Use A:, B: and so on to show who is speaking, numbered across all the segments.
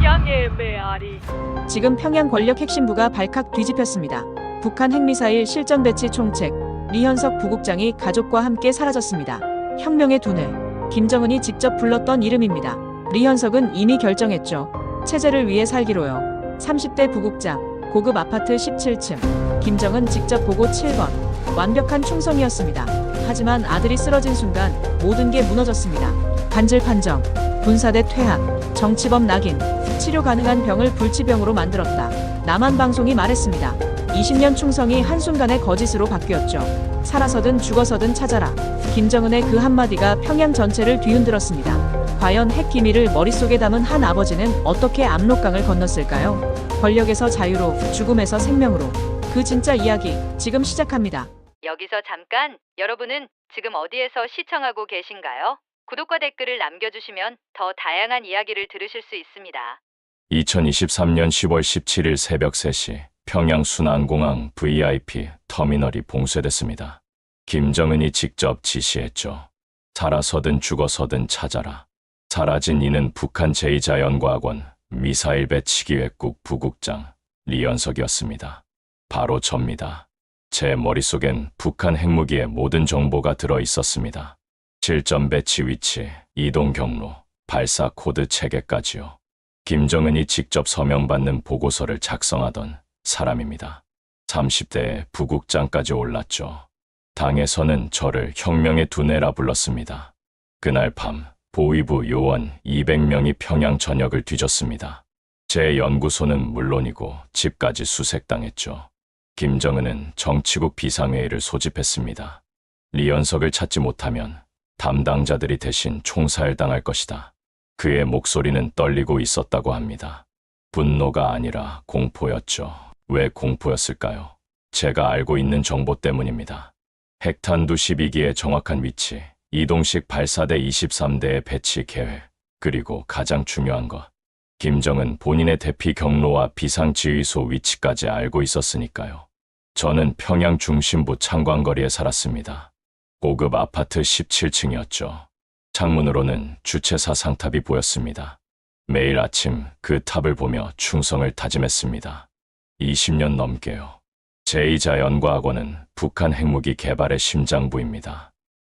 A: 평양의 메아리.
B: 지금 평양 권력 핵심부가 발칵 뒤집혔습니다. 북한 핵미사일 실전 배치 총책 리현석 부국장이 가족과 함께 사라졌습니다. 혁명의 두뇌 김정은이 직접 불렀던 이름입니다. 리현석은 이미 결정했죠. 체제를 위해 살기로요. 30대 부국장 고급 아파트 17층 김정은 직접 보고 7번 완벽한 충성이었습니다. 하지만 아들이 쓰러진 순간 모든 게 무너졌습니다. 간질 판정, 군사대 퇴학, 정치범 낙인, 치료 가능한 병을 불치병으로 만들었다. 남한방송이 말했습니다. 20년 충성이 한순간에 거짓으로 바뀌었죠. 살아서든 죽어서든 찾아라. 김정은의 그 한마디가 평양 전체를 뒤흔들었습니다. 과연 핵 기밀을 머릿속에 담은 한 아버지는 어떻게 압록강을 건넜을까요? 권력에서 자유로, 죽음에서 생명으로. 그 진짜 이야기 지금 시작합니다.
C: 여기서 잠깐, 여러분은 지금 어디에서 시청하고 계신가요? 구독과 댓글을 남겨주시면 더 다양한 이야기를 들으실 수 있습니다.
D: 2023년 10월 17일 새벽 3시 평양 순안공항 VIP 터미널이 봉쇄됐습니다. 김정은이 직접 지시했죠. 살아서든 죽어서든 찾아라. 사라진 이는 북한 제2자연과학원 미사일 배치기획국 부국장 리현석이었습니다. 바로 접니다. 제 머릿속엔 북한 핵무기의 모든 정보가 들어 있었습니다. 실전 배치 위치, 이동 경로, 발사 코드 체계까지요. 김정은이 직접 서명받는 보고서를 작성하던 사람입니다. 30대에 부국장까지 올랐죠. 당에서는 저를 혁명의 두뇌라 불렀습니다. 그날 밤 보위부 요원 200명이 평양 전역을 뒤졌습니다. 제 연구소는 물론이고 집까지 수색당했죠. 김정은은 정치국 비상회의를 소집했습니다. 리현석을 찾지 못하면 담당자들이 대신 총살당할 것이다. 그의 목소리는 떨리고 있었다고 합니다. 분노가 아니라 공포였죠. 왜 공포였을까요? 제가 알고 있는 정보 때문입니다. 핵탄두 12기의 정확한 위치, 이동식 발사대 23대의 배치 계획, 그리고 가장 중요한 것. 김정은 본인의 대피 경로와 비상지휘소 위치까지 알고 있었으니까요. 저는 평양 중심부 창광거리에 살았습니다. 고급 아파트 17층이었죠. 창문으로는 주체사 상탑이 보였습니다. 매일 아침 그 탑을 보며 충성을 다짐했습니다. 20년 넘게요. 제2자연과학원은 북한 핵무기 개발의 심장부입니다.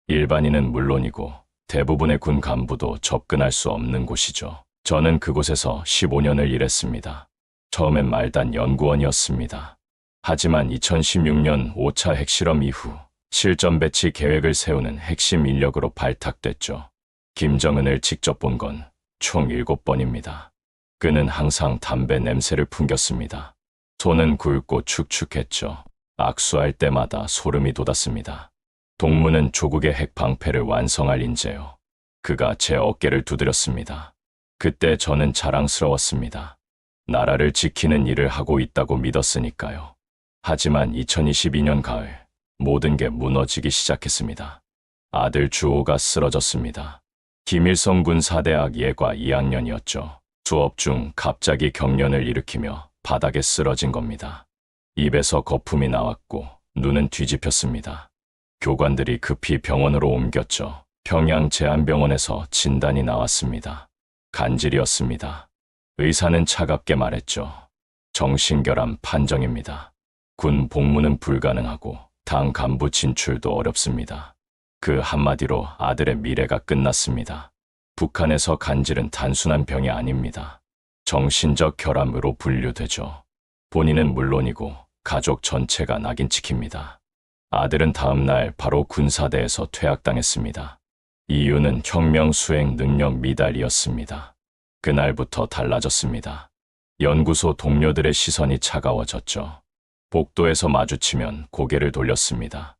D: 일반인은 물론이고 대부분의 군 간부도 접근할 수 없는 곳이죠. 저는 그곳에서 15년을 일했습니다. 처음엔 말단 연구원이었습니다. 하지만 2016년 5차 핵실험 이후 실전 배치 계획을 세우는 핵심 인력으로 발탁됐죠. 김정은을 직접 본 건 총 7번입니다. 그는 항상 담배 냄새를 풍겼습니다. 손은 굵고 축축했죠. 악수할 때마다 소름이 돋았습니다. 동무는 조국의 핵 방패를 완성할 인재요. 그가 제 어깨를 두드렸습니다. 그때 저는 자랑스러웠습니다. 나라를 지키는 일을 하고 있다고 믿었으니까요. 하지만 2022년 가을 모든 게 무너지기 시작했습니다. 아들 주호가 쓰러졌습니다. 김일성 군 사대학 예과 2학년이었죠. 수업 중 갑자기 경련을 일으키며 바닥에 쓰러진 겁니다. 입에서 거품이 나왔고 눈은 뒤집혔습니다. 교관들이 급히 병원으로 옮겼죠. 평양 제안병원에서 진단이 나왔습니다. 간질이었습니다. 의사는 차갑게 말했죠. 정신결함 판정입니다. 군 복무는 불가능하고 당 간부 진출도 어렵습니다. 그 한마디로 아들의 미래가 끝났습니다. 북한에서 간질은 단순한 병이 아닙니다. 정신적 결함으로 분류되죠. 본인은 물론이고 가족 전체가 낙인 찍힙니다. 아들은 다음 날 바로 군사대에서 퇴학당했습니다. 이유는 혁명 수행 능력 미달이었습니다. 그날부터 달라졌습니다. 연구소 동료들의 시선이 차가워졌죠. 복도에서 마주치면 고개를 돌렸습니다.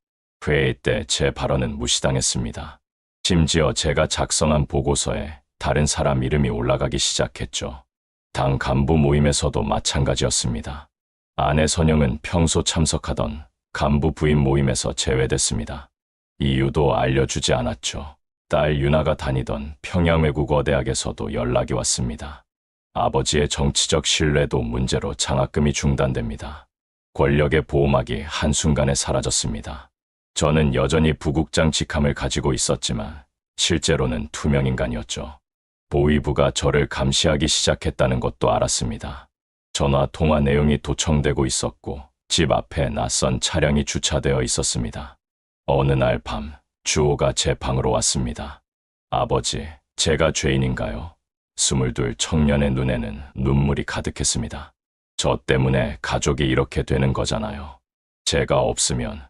D: 회의 때 제 발언은 무시당했습니다. 심지어 제가 작성한 보고서에 다른 사람 이름이 올라가기 시작했죠. 당 간부 모임에서도 마찬가지였습니다. 아내 선영은 평소 참석하던 간부 부인 모임에서 제외됐습니다. 이유도 알려주지 않았죠. 딸 유나가 다니던 평양외국어대학에서도 연락이 왔습니다. 아버지의 정치적 신뢰도 문제로 장학금이 중단됩니다. 권력의 보호막이 한순간에 사라졌습니다. 저는 여전히 부국장 직함을 가지고 있었지만 실제로는 투명인간이었죠. 보위부가 저를 감시하기 시작했다는 것도 알았습니다. 전화 통화 내용이 도청되고 있었고 집 앞에 낯선 차량이 주차되어 있었습니다. 어느 날 밤 주호가 제 방으로 왔습니다. 아버지, 제가 죄인인가요? 22 청년의 눈에는 눈물이 가득했습니다. 저 때문에 가족이 이렇게 되는 거잖아요. 제가 없으면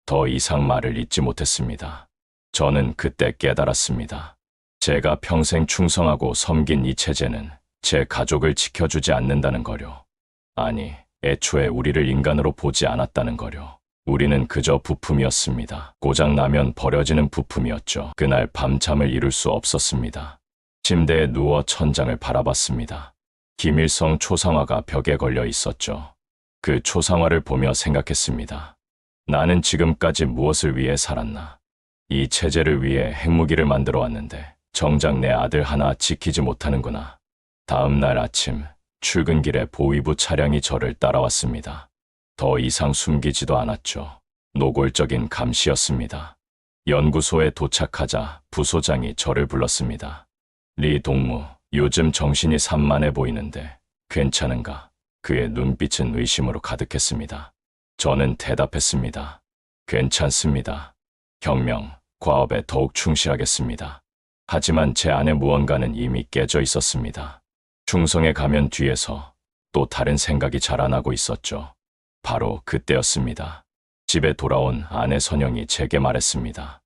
D: 더 이상 말을 잇지 못했습니다. 저는 그때 깨달았습니다. 제가 평생 충성하고 섬긴 이 체제는 제 가족을 지켜주지 않는다는 거요. 아니, 애초에 우리를 인간으로 보지 않았다는 거요. 우리는 그저 부품이었습니다. 고장나면 버려지는 부품이었죠. 그날 밤잠을 이룰 수 없었습니다. 침대에 누워 천장을 바라봤습니다. 김일성 초상화가 벽에 걸려 있었죠. 그 초상화를 보며 생각했습니다. 나는 지금까지 무엇을 위해 살았나? 이 체제를 위해 핵무기를 만들어 왔는데 정작 내 아들 하나 지키지 못하는구나. 다음 날 아침 출근길에 보위부 차량이 저를 따라왔습니다. 더 이상 숨기지도 않았죠. 노골적인 감시였습니다. 연구소에 도착하자 부소장이 저를 불렀습니다. 리 동무, 요즘 정신이 산만해 보이는데 괜찮은가? 그의 눈빛은 의심으로 가득했습니다. 저는 대답했습니다. 괜찮습니다. 혁명, 과업에 더욱 충실하겠습니다. 하지만 제 안에 무언가는 이미 깨져 있었습니다. 충성에 가면 뒤에서 또 다른 생각이 자라나고 있었죠. 바로 그때였습니다. 집에 돌아온 아내 선영이 제게 말했습니다.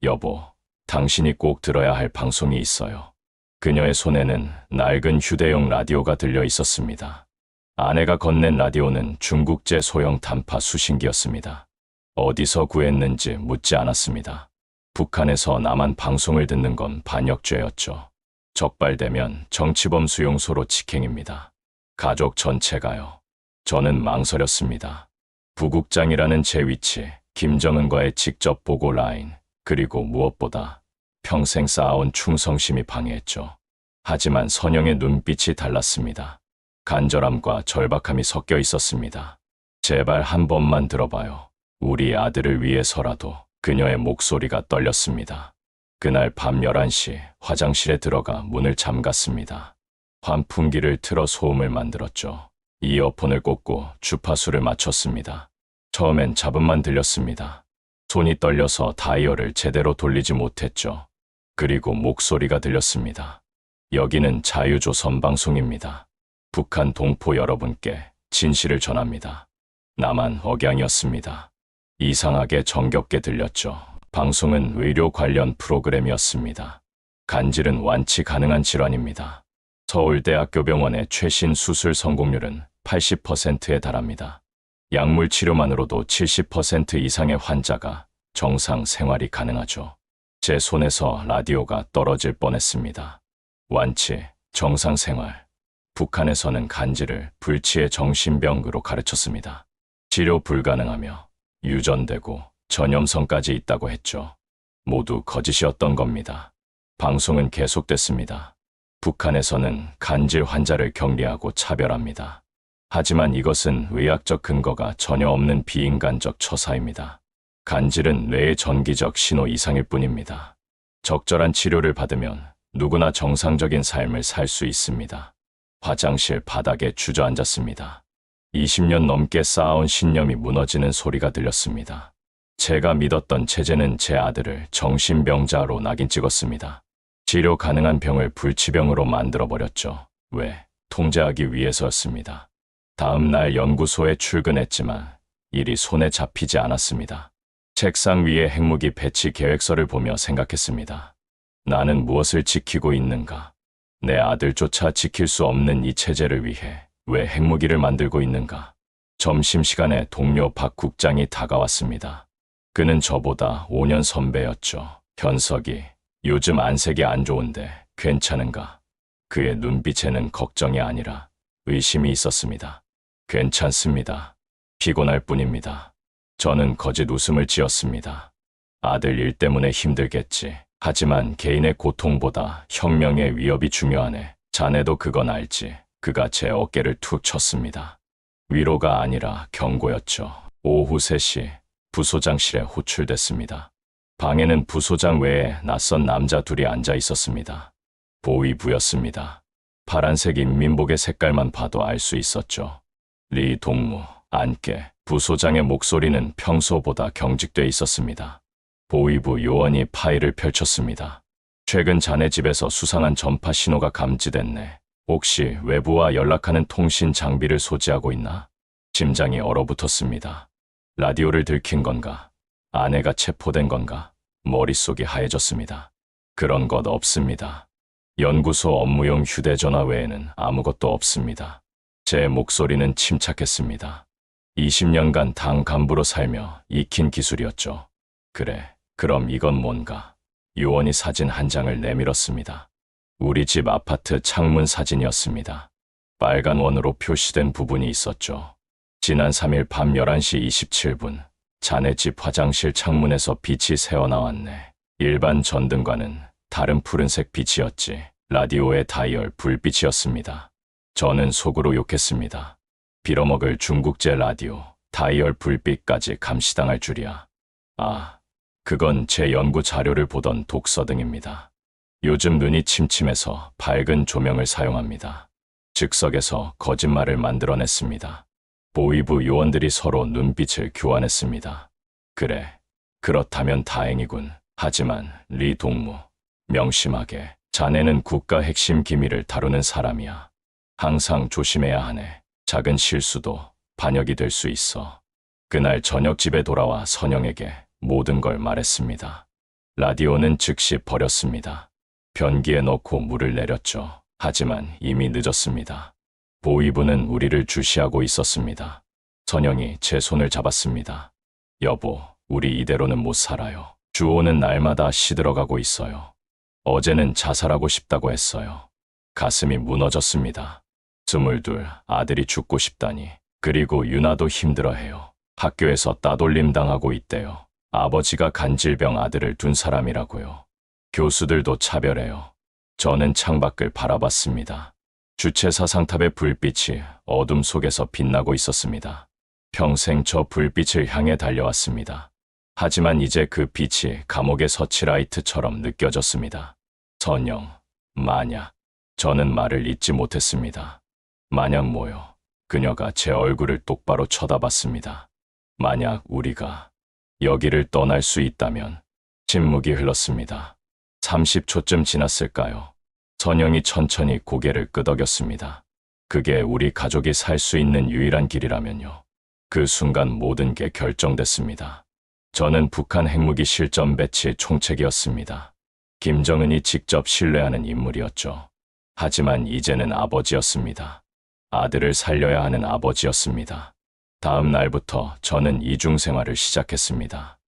D: 여보, 당신이 꼭 들어야 할 방송이 있어요. 그녀의 손에는 낡은 휴대용 라디오가 들려 있었습니다. 아내가 건넨 라디오는 중국제 소형 단파 수신기였습니다. 어디서 구했는지 묻지 않았습니다. 북한에서 남한 방송을 듣는 건 반역죄였죠. 적발되면 정치범 수용소로 직행입니다. 가족 전체가요. 저는 망설였습니다. 부국장이라는 제 위치, 김정은과의 직접 보고 라인, 그리고 무엇보다 평생 쌓아온 충성심이 방해했죠. 하지만 선영의 눈빛이 달랐습니다. 간절함과 절박함이 섞여 있었습니다. 제발 한 번만 들어봐요. 우리 아들을 위해서라도. 그녀의 목소리가 떨렸습니다. 그날 밤 11시 화장실에 들어가 문을 잠갔습니다. 환풍기를 틀어 소음을 만들었죠. 이어폰을 꽂고 주파수를 맞췄습니다. 처음엔 잡음만 들렸습니다. 손이 떨려서 다이얼을 제대로 돌리지 못했죠. 그리고 목소리가 들렸습니다. 여기는 자유조선 방송입니다. 북한 동포 여러분께 진실을 전합니다. 나만 억양이었습니다. 이상하게 정겹게 들렸죠. 방송은 의료 관련 프로그램이었습니다. 간질은 완치 가능한 질환입니다. 서울대학교 병원의 최신 수술 성공률은 80%에 달합니다. 약물 치료만으로도 70% 이상의 환자가 정상 생활이 가능하죠. 제 손에서 라디오가 떨어질 뻔했습니다. 완치, 정상 생활. 북한에서는 간질을 불치의 정신병으로 가르쳤습니다. 치료 불가능하며 유전되고 전염성까지 있다고 했죠. 모두 거짓이었던 겁니다. 방송은 계속됐습니다. 북한에서는 간질 환자를 격리하고 차별합니다. 하지만 이것은 의학적 근거가 전혀 없는 비인간적 처사입니다. 간질은 뇌의 전기적 신호 이상일 뿐입니다. 적절한 치료를 받으면 누구나 정상적인 삶을 살 수 있습니다. 화장실 바닥에 주저앉았습니다. 20년 넘게 쌓아온 신념이 무너지는 소리가 들렸습니다. 제가 믿었던 체제는 제 아들을 정신병자로 낙인 찍었습니다. 치료 가능한 병을 불치병으로 만들어버렸죠. 왜? 통제하기 위해서였습니다. 다음 날 연구소에 출근했지만 일이 손에 잡히지 않았습니다. 책상 위에 핵무기 배치 계획서를 보며 생각했습니다. 나는 무엇을 지키고 있는가? 내 아들조차 지킬 수 없는 이 체제를 위해 왜 핵무기를 만들고 있는가? 점심시간에 동료 박 국장이 다가왔습니다. 그는 저보다 5년 선배였죠. 현석이, 요즘 안색이 안 좋은데 괜찮은가? 그의 눈빛에는 걱정이 아니라 의심이 있었습니다. 괜찮습니다. 피곤할 뿐입니다. 저는 거짓 웃음을 지었습니다. 아들 일 때문에 힘들겠지. 하지만 개인의 고통보다 혁명의 위협이 중요하네. 자네도 그건 알지. 그가 제 어깨를 툭 쳤습니다. 위로가 아니라 경고였죠. 오후 3시 부소장실에 호출됐습니다. 방에는 부소장 외에 낯선 남자 둘이 앉아 있었습니다. 보위부였습니다. 파란색 인민복의 색깔만 봐도 알 수 있었죠. 리 동무, 안께 부소장의 목소리는 평소보다 경직돼 있었습니다. 보위부 요원이 파일을 펼쳤습니다. 최근 자네 집에서 수상한 전파 신호가 감지됐네. 혹시 외부와 연락하는 통신 장비를 소지하고 있나? 심장이 얼어붙었습니다. 라디오를 들킨 건가? 아내가 체포된 건가? 머릿속이 하얘졌습니다. 그런 것 없습니다. 연구소 업무용 휴대전화 외에는 아무것도 없습니다. 제 목소리는 침착했습니다. 20년간 당 간부로 살며 익힌 기술이었죠. 그래, 그럼 이건 뭔가? 요원이 사진 한 장을 내밀었습니다. 우리 집 아파트 창문 사진이었습니다. 빨간 원으로 표시된 부분이 있었죠. 지난 3일 밤 11시 27분, 자네 집 화장실 창문에서 빛이 새어나왔네. 일반 전등과는 다른 푸른색 빛이었지. 라디오의 다이얼 불빛이었습니다. 저는 속으로 욕했습니다. 빌어먹을 중국제 라디오, 다이얼 불빛까지 감시당할 줄이야. 아, 그건 제 연구 자료를 보던 독서등입니다. 요즘 눈이 침침해서 밝은 조명을 사용합니다. 즉석에서 거짓말을 만들어냈습니다. 보위부 요원들이 서로 눈빛을 교환했습니다. 그래, 그렇다면 다행이군. 하지만 리 동무, 명심하게. 자네는 국가 핵심 기밀을 다루는 사람이야. 항상 조심해야 하네. 작은 실수도 반역이 될 수 있어. 그날 저녁 집에 돌아와 선영에게 모든 걸 말했습니다. 라디오는 즉시 버렸습니다. 변기에 넣고 물을 내렸죠. 하지만 이미 늦었습니다. 보위부는 우리를 주시하고 있었습니다. 선영이 제 손을 잡았습니다. 여보, 우리 이대로는 못 살아요. 주호는 날마다 시들어가고 있어요. 어제는 자살하고 싶다고 했어요. 가슴이 무너졌습니다. 22, 아들이 죽고 싶다니. 그리고 유나도 힘들어해요. 학교에서 따돌림 당하고 있대요. 아버지가 간질병 아들을 둔 사람이라고요. 교수들도 차별해요. 저는 창밖을 바라봤습니다. 주체 사상탑의 불빛이 어둠 속에서 빛나고 있었습니다. 평생 저 불빛을 향해 달려왔습니다. 하지만 이제 그 빛이 감옥의 서치라이트처럼 느껴졌습니다. 선영, 만약. 저는 말을 잇지 못했습니다. 만약 뭐요? 그녀가 제 얼굴을 똑바로 쳐다봤습니다. 만약 우리가 여기를 떠날 수 있다면. 침묵이 흘렀습니다. 30초쯤 지났을까요? 선영이 천천히 고개를 끄덕였습니다. 그게 우리 가족이 살 수 있는 유일한 길이라면요. 그 순간 모든 게 결정됐습니다. 저는 북한 핵무기 실전 배치 총책이었습니다. 김정은이 직접 신뢰하는 인물이었죠. 하지만 이제는 아버지였습니다. 아들을 살려야 하는 아버지였습니다. 다음 날부터 저는 이중 생활을 시작했습니다.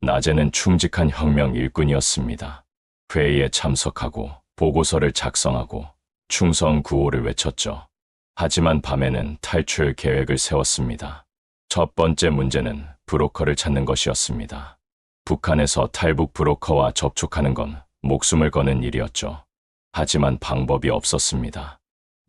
D: 낮에는 충직한 혁명 일꾼이었습니다. 회의에 참석하고 보고서를 작성하고 충성 구호를 외쳤죠. 하지만 밤에는 탈출 계획을 세웠습니다. 첫 번째 문제는 브로커를 찾는 것이었습니다. 북한에서 탈북 브로커와 접촉하는 건 목숨을 거는 일이었죠. 하지만 방법이 없었습니다.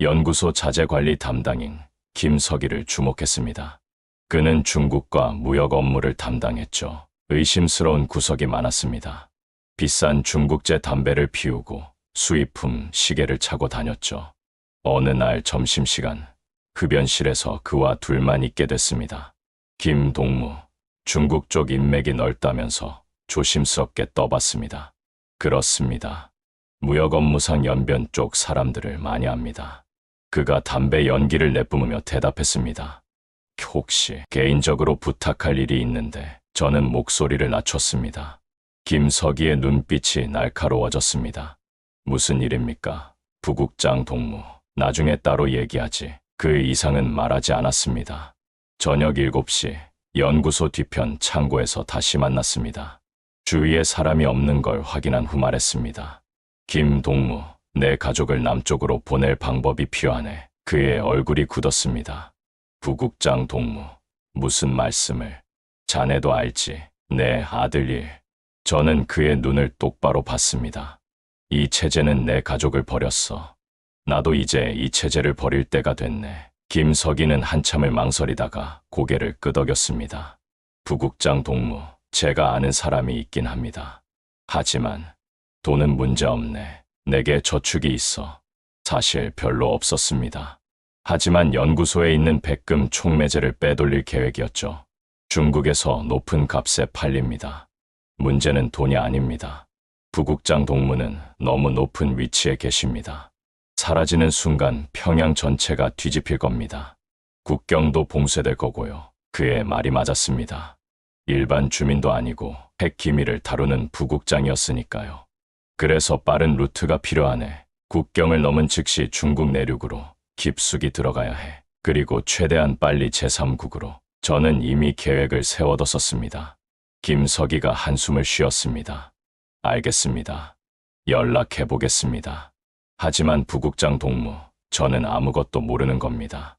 D: 연구소 자재관리 담당인 김석희를 주목했습니다. 그는 중국과 무역 업무를 담당했죠. 의심스러운 구석이 많았습니다. 비싼 중국제 담배를 피우고 수입품 시계를 차고 다녔죠. 어느 날 점심시간, 흡연실에서 그와 둘만 있게 됐습니다. 김동무, 중국 쪽 인맥이 넓다면서 조심스럽게 떠봤습니다. 그렇습니다. 무역 업무상 연변 쪽 사람들을 많이 압니다. 그가 담배 연기를 내뿜으며 대답했습니다. 혹시 개인적으로 부탁할 일이 있는데. 저는 목소리를 낮췄습니다. 김석희의 눈빛이 날카로워졌습니다. 무슨 일입니까? 부국장 동무. 나중에 따로 얘기하지. 그 이상은 말하지 않았습니다. 저녁 7시 연구소 뒤편 창고에서 다시 만났습니다. 주위에 사람이 없는 걸 확인한 후 말했습니다. 김동무, 내 가족을 남쪽으로 보낼 방법이 필요하네. 그의 얼굴이 굳었습니다. 부국장 동무, 무슨 말씀을? 자네도 알지. 내 아들 일. 저는 그의 눈을 똑바로 봤습니다. 이 체제는 내 가족을 버렸어. 나도 이제 이 체제를 버릴 때가 됐네. 김석희는 한참을 망설이다가 고개를 끄덕였습니다. 부국장 동무, 제가 아는 사람이 있긴 합니다. 하지만 돈은 문제 없네. 내게 저축이 있어. 사실 별로 없었습니다. 하지만 연구소에 있는 백금 촉매제를 빼돌릴 계획이었죠. 중국에서 높은 값에 팔립니다. 문제는 돈이 아닙니다. 부국장 동무는 너무 높은 위치에 계십니다. 사라지는 순간 평양 전체가 뒤집힐 겁니다. 국경도 봉쇄될 거고요. 그의 말이 맞았습니다. 일반 주민도 아니고 핵 기밀을 다루는 부국장이었으니까요. 그래서 빠른 루트가 필요하네. 국경을 넘은 즉시 중국 내륙으로 깊숙이 들어가야 해. 그리고 최대한 빨리 제3국으로. 저는 이미 계획을 세워뒀었습니다. 김석이가 한숨을 쉬었습니다. 알겠습니다. 연락해보겠습니다. 하지만 부국장 동무, 저는 아무것도 모르는 겁니다.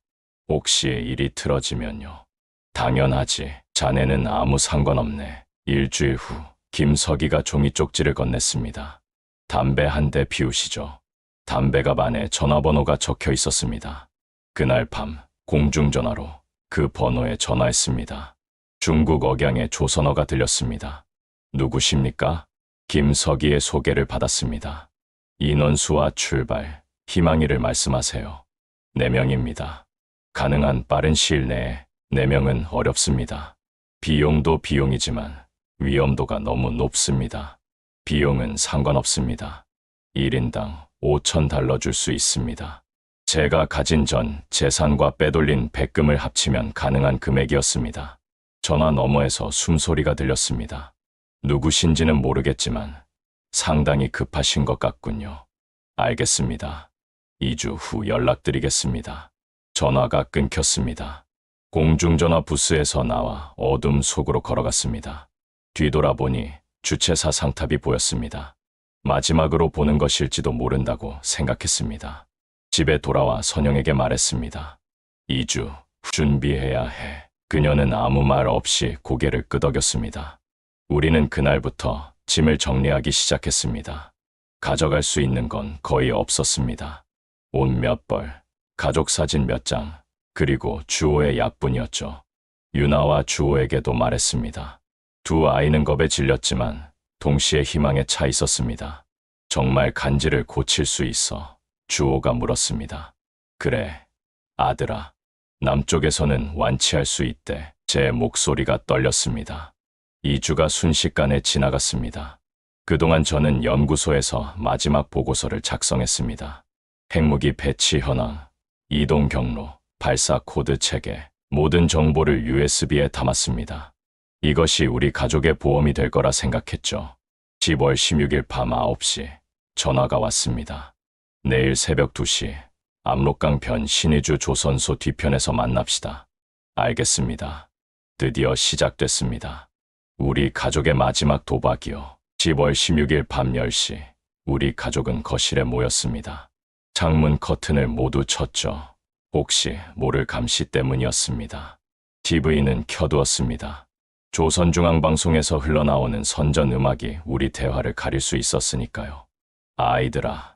D: 혹시 일이 틀어지면요. 당연하지. 자네는 아무 상관없네. 일주일 후 김석이가 종이 쪽지를 건넸습니다. 담배 한 대 피우시죠. 담배 가방에 전화번호가 적혀 있었습니다. 그날 밤 공중전화로 그 번호에 전화했습니다. 중국 억양의 조선어가 들렸습니다. 누구십니까? 김석이의 소개를 받았습니다. 인원수와 출발, 희망이를 말씀하세요. 4명입니다. 가능한 빠른 시일 내에 4명은 어렵습니다. 비용도 비용이지만 위험도가 너무 높습니다. 비용은 상관없습니다. 1인당 5,000달러 줄 수 있습니다. 제가 가진 전 재산과 빼돌린 백금을 합치면 가능한 금액이었습니다. 전화 너머에서 숨소리가 들렸습니다. 누구신지는 모르겠지만 상당히 급하신 것 같군요. 알겠습니다. 2주 후 연락드리겠습니다. 전화가 끊겼습니다. 공중전화 부스에서 나와 어둠 속으로 걸어갔습니다. 뒤돌아보니 주최사 상탑이 보였습니다. 마지막으로 보는 것일지도 모른다고 생각했습니다. 집에 돌아와 선영에게 말했습니다. 2주 후 준비해야 해. 그녀는 아무 말 없이 고개를 끄덕였습니다. 우리는 그날부터 짐을 정리하기 시작했습니다. 가져갈 수 있는 건 거의 없었습니다. 옷 몇 벌, 가족 사진 몇 장, 그리고 주호의 약뿐이었죠. 유나와 주호에게도 말했습니다. 두 아이는 겁에 질렸지만 동시에 희망에 차 있었습니다. 정말 간지를 고칠 수 있어. 주호가 물었습니다. 그래, 아들아. 남쪽에서는 완치할 수 있대. 제 목소리가 떨렸습니다. 2주가 순식간에 지나갔습니다. 그동안 저는 연구소에서 마지막 보고서를 작성했습니다. 핵무기 배치 현황, 이동 경로, 발사 코드 체계, 모든 정보를 USB에 담았습니다. 이것이 우리 가족의 보험이 될 거라 생각했죠. 10월 16일 밤 9시 전화가 왔습니다. 내일 새벽 2시 압록강 편 신의주 조선소 뒤편에서 만납시다. 알겠습니다. 드디어 시작됐습니다. 우리 가족의 마지막 도박이요. 10월 16일 밤 10시 우리 가족은 거실에 모였습니다. 창문 커튼을 모두 쳤죠. 혹시 모를 감시 때문이었습니다. TV는 켜두었습니다. 조선중앙방송에서 흘러나오는 선전 음악이 우리 대화를 가릴 수 있었으니까요. 아이들아,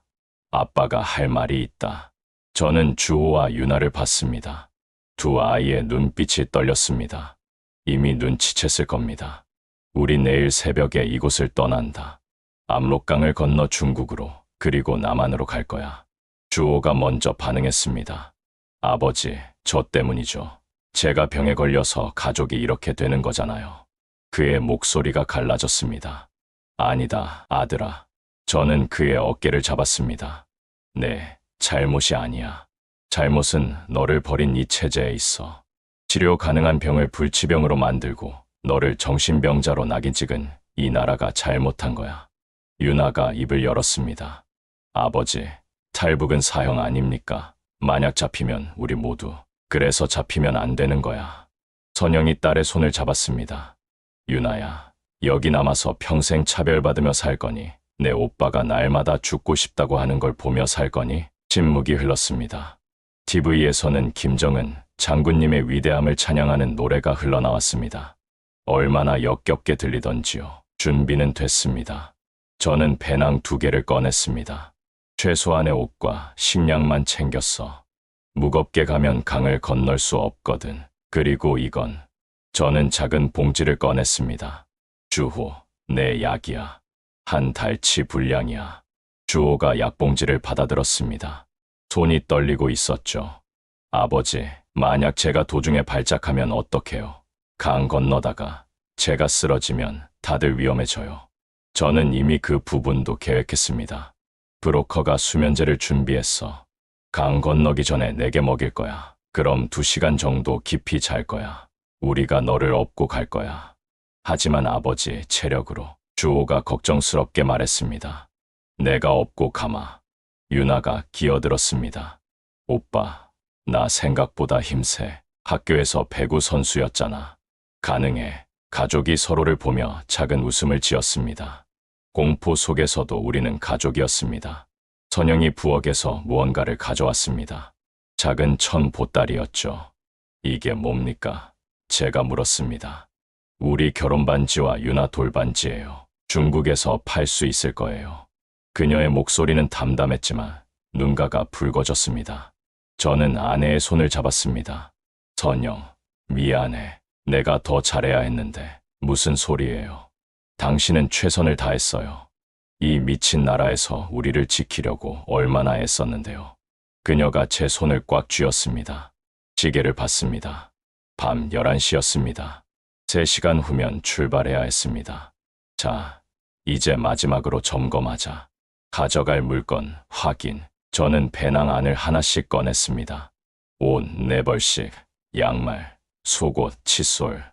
D: 아빠가 할 말이 있다. 저는 주호와 유나를 봤습니다. 두 아이의 눈빛이 떨렸습니다. 이미 눈치챘을 겁니다. 우리 내일 새벽에 이곳을 떠난다. 압록강을 건너 중국으로, 그리고 남한으로 갈 거야. 주호가 먼저 반응했습니다. 아버지, 저 때문이죠. 제가 병에 걸려서 가족이 이렇게 되는 거잖아요. 그의 목소리가 갈라졌습니다. 아니다, 아들아. 저는 그의 어깨를 잡았습니다. 네, 잘못이 아니야. 잘못은 너를 버린 이 체제에 있어. 치료 가능한 병을 불치병으로 만들고 너를 정신병자로 낙인 찍은 이 나라가 잘못한 거야. 유나가 입을 열었습니다. 아버지, 탈북은 사형 아닙니까? 만약 잡히면 우리 모두. 그래서 잡히면 안 되는 거야. 선영이 딸의 손을 잡았습니다. 유나야, 여기 남아서 평생 차별받으며 살 거니? 내 오빠가 날마다 죽고 싶다고 하는 걸 보며 살 거니? 침묵이 흘렀습니다. TV에서는 김정은 장군님의 위대함을 찬양하는 노래가 흘러나왔습니다. 얼마나 역겹게 들리던지요. 준비는 됐습니다. 저는 배낭 2개를 꺼냈습니다. 최소한의 옷과 식량만 챙겼어. 무겁게 가면 강을 건널 수 없거든. 그리고 이건. 저는 작은 봉지를 꺼냈습니다. 주호, 내 약이야. 한 달치 분량이야. 주호가 약봉지를 받아들었습니다. 손이 떨리고 있었죠. 아버지, 만약 제가 도중에 발작하면 어떡해요? 강 건너다가 제가 쓰러지면 다들 위험해져요. 저는 이미 그 부분도 계획했습니다. 브로커가 수면제를 준비했어. 강 건너기 전에 내게 먹일 거야. 그럼 2시간 정도 깊이 잘 거야. 우리가 너를 업고 갈 거야. 하지만 아버지, 체력으로. 주호가 걱정스럽게 말했습니다. 내가 업고 가마. 유나가 기어들었습니다. 오빠, 나 생각보다 힘세. 학교에서 배구 선수였잖아. 가능해. 가족이 서로를 보며 작은 웃음을 지었습니다. 공포 속에서도 우리는 가족이었습니다. 선영이 부엌에서 무언가를 가져왔습니다. 작은 천 보따리였죠. 이게 뭡니까? 제가 물었습니다. 우리 결혼 반지와 유나 돌반지예요. 중국에서 팔 수 있을 거예요. 그녀의 목소리는 담담했지만 눈가가 붉어졌습니다. 저는 아내의 손을 잡았습니다. 선영, 미안해. 내가 더 잘해야 했는데 무슨 소리예요. 당신은 최선을 다했어요. 이 미친 나라에서 우리를 지키려고 얼마나 애썼는데요. 그녀가 제 손을 꽉 쥐었습니다. 시계를 봤습니다. 밤 11시였습니다. 3시간 후면 출발해야 했습니다. 자, 이제 마지막으로 점검하자. 가져갈 물건 확인. 저는 배낭 안을 하나씩 꺼냈습니다. 옷 4벌씩, 양말, 속옷, 칫솔,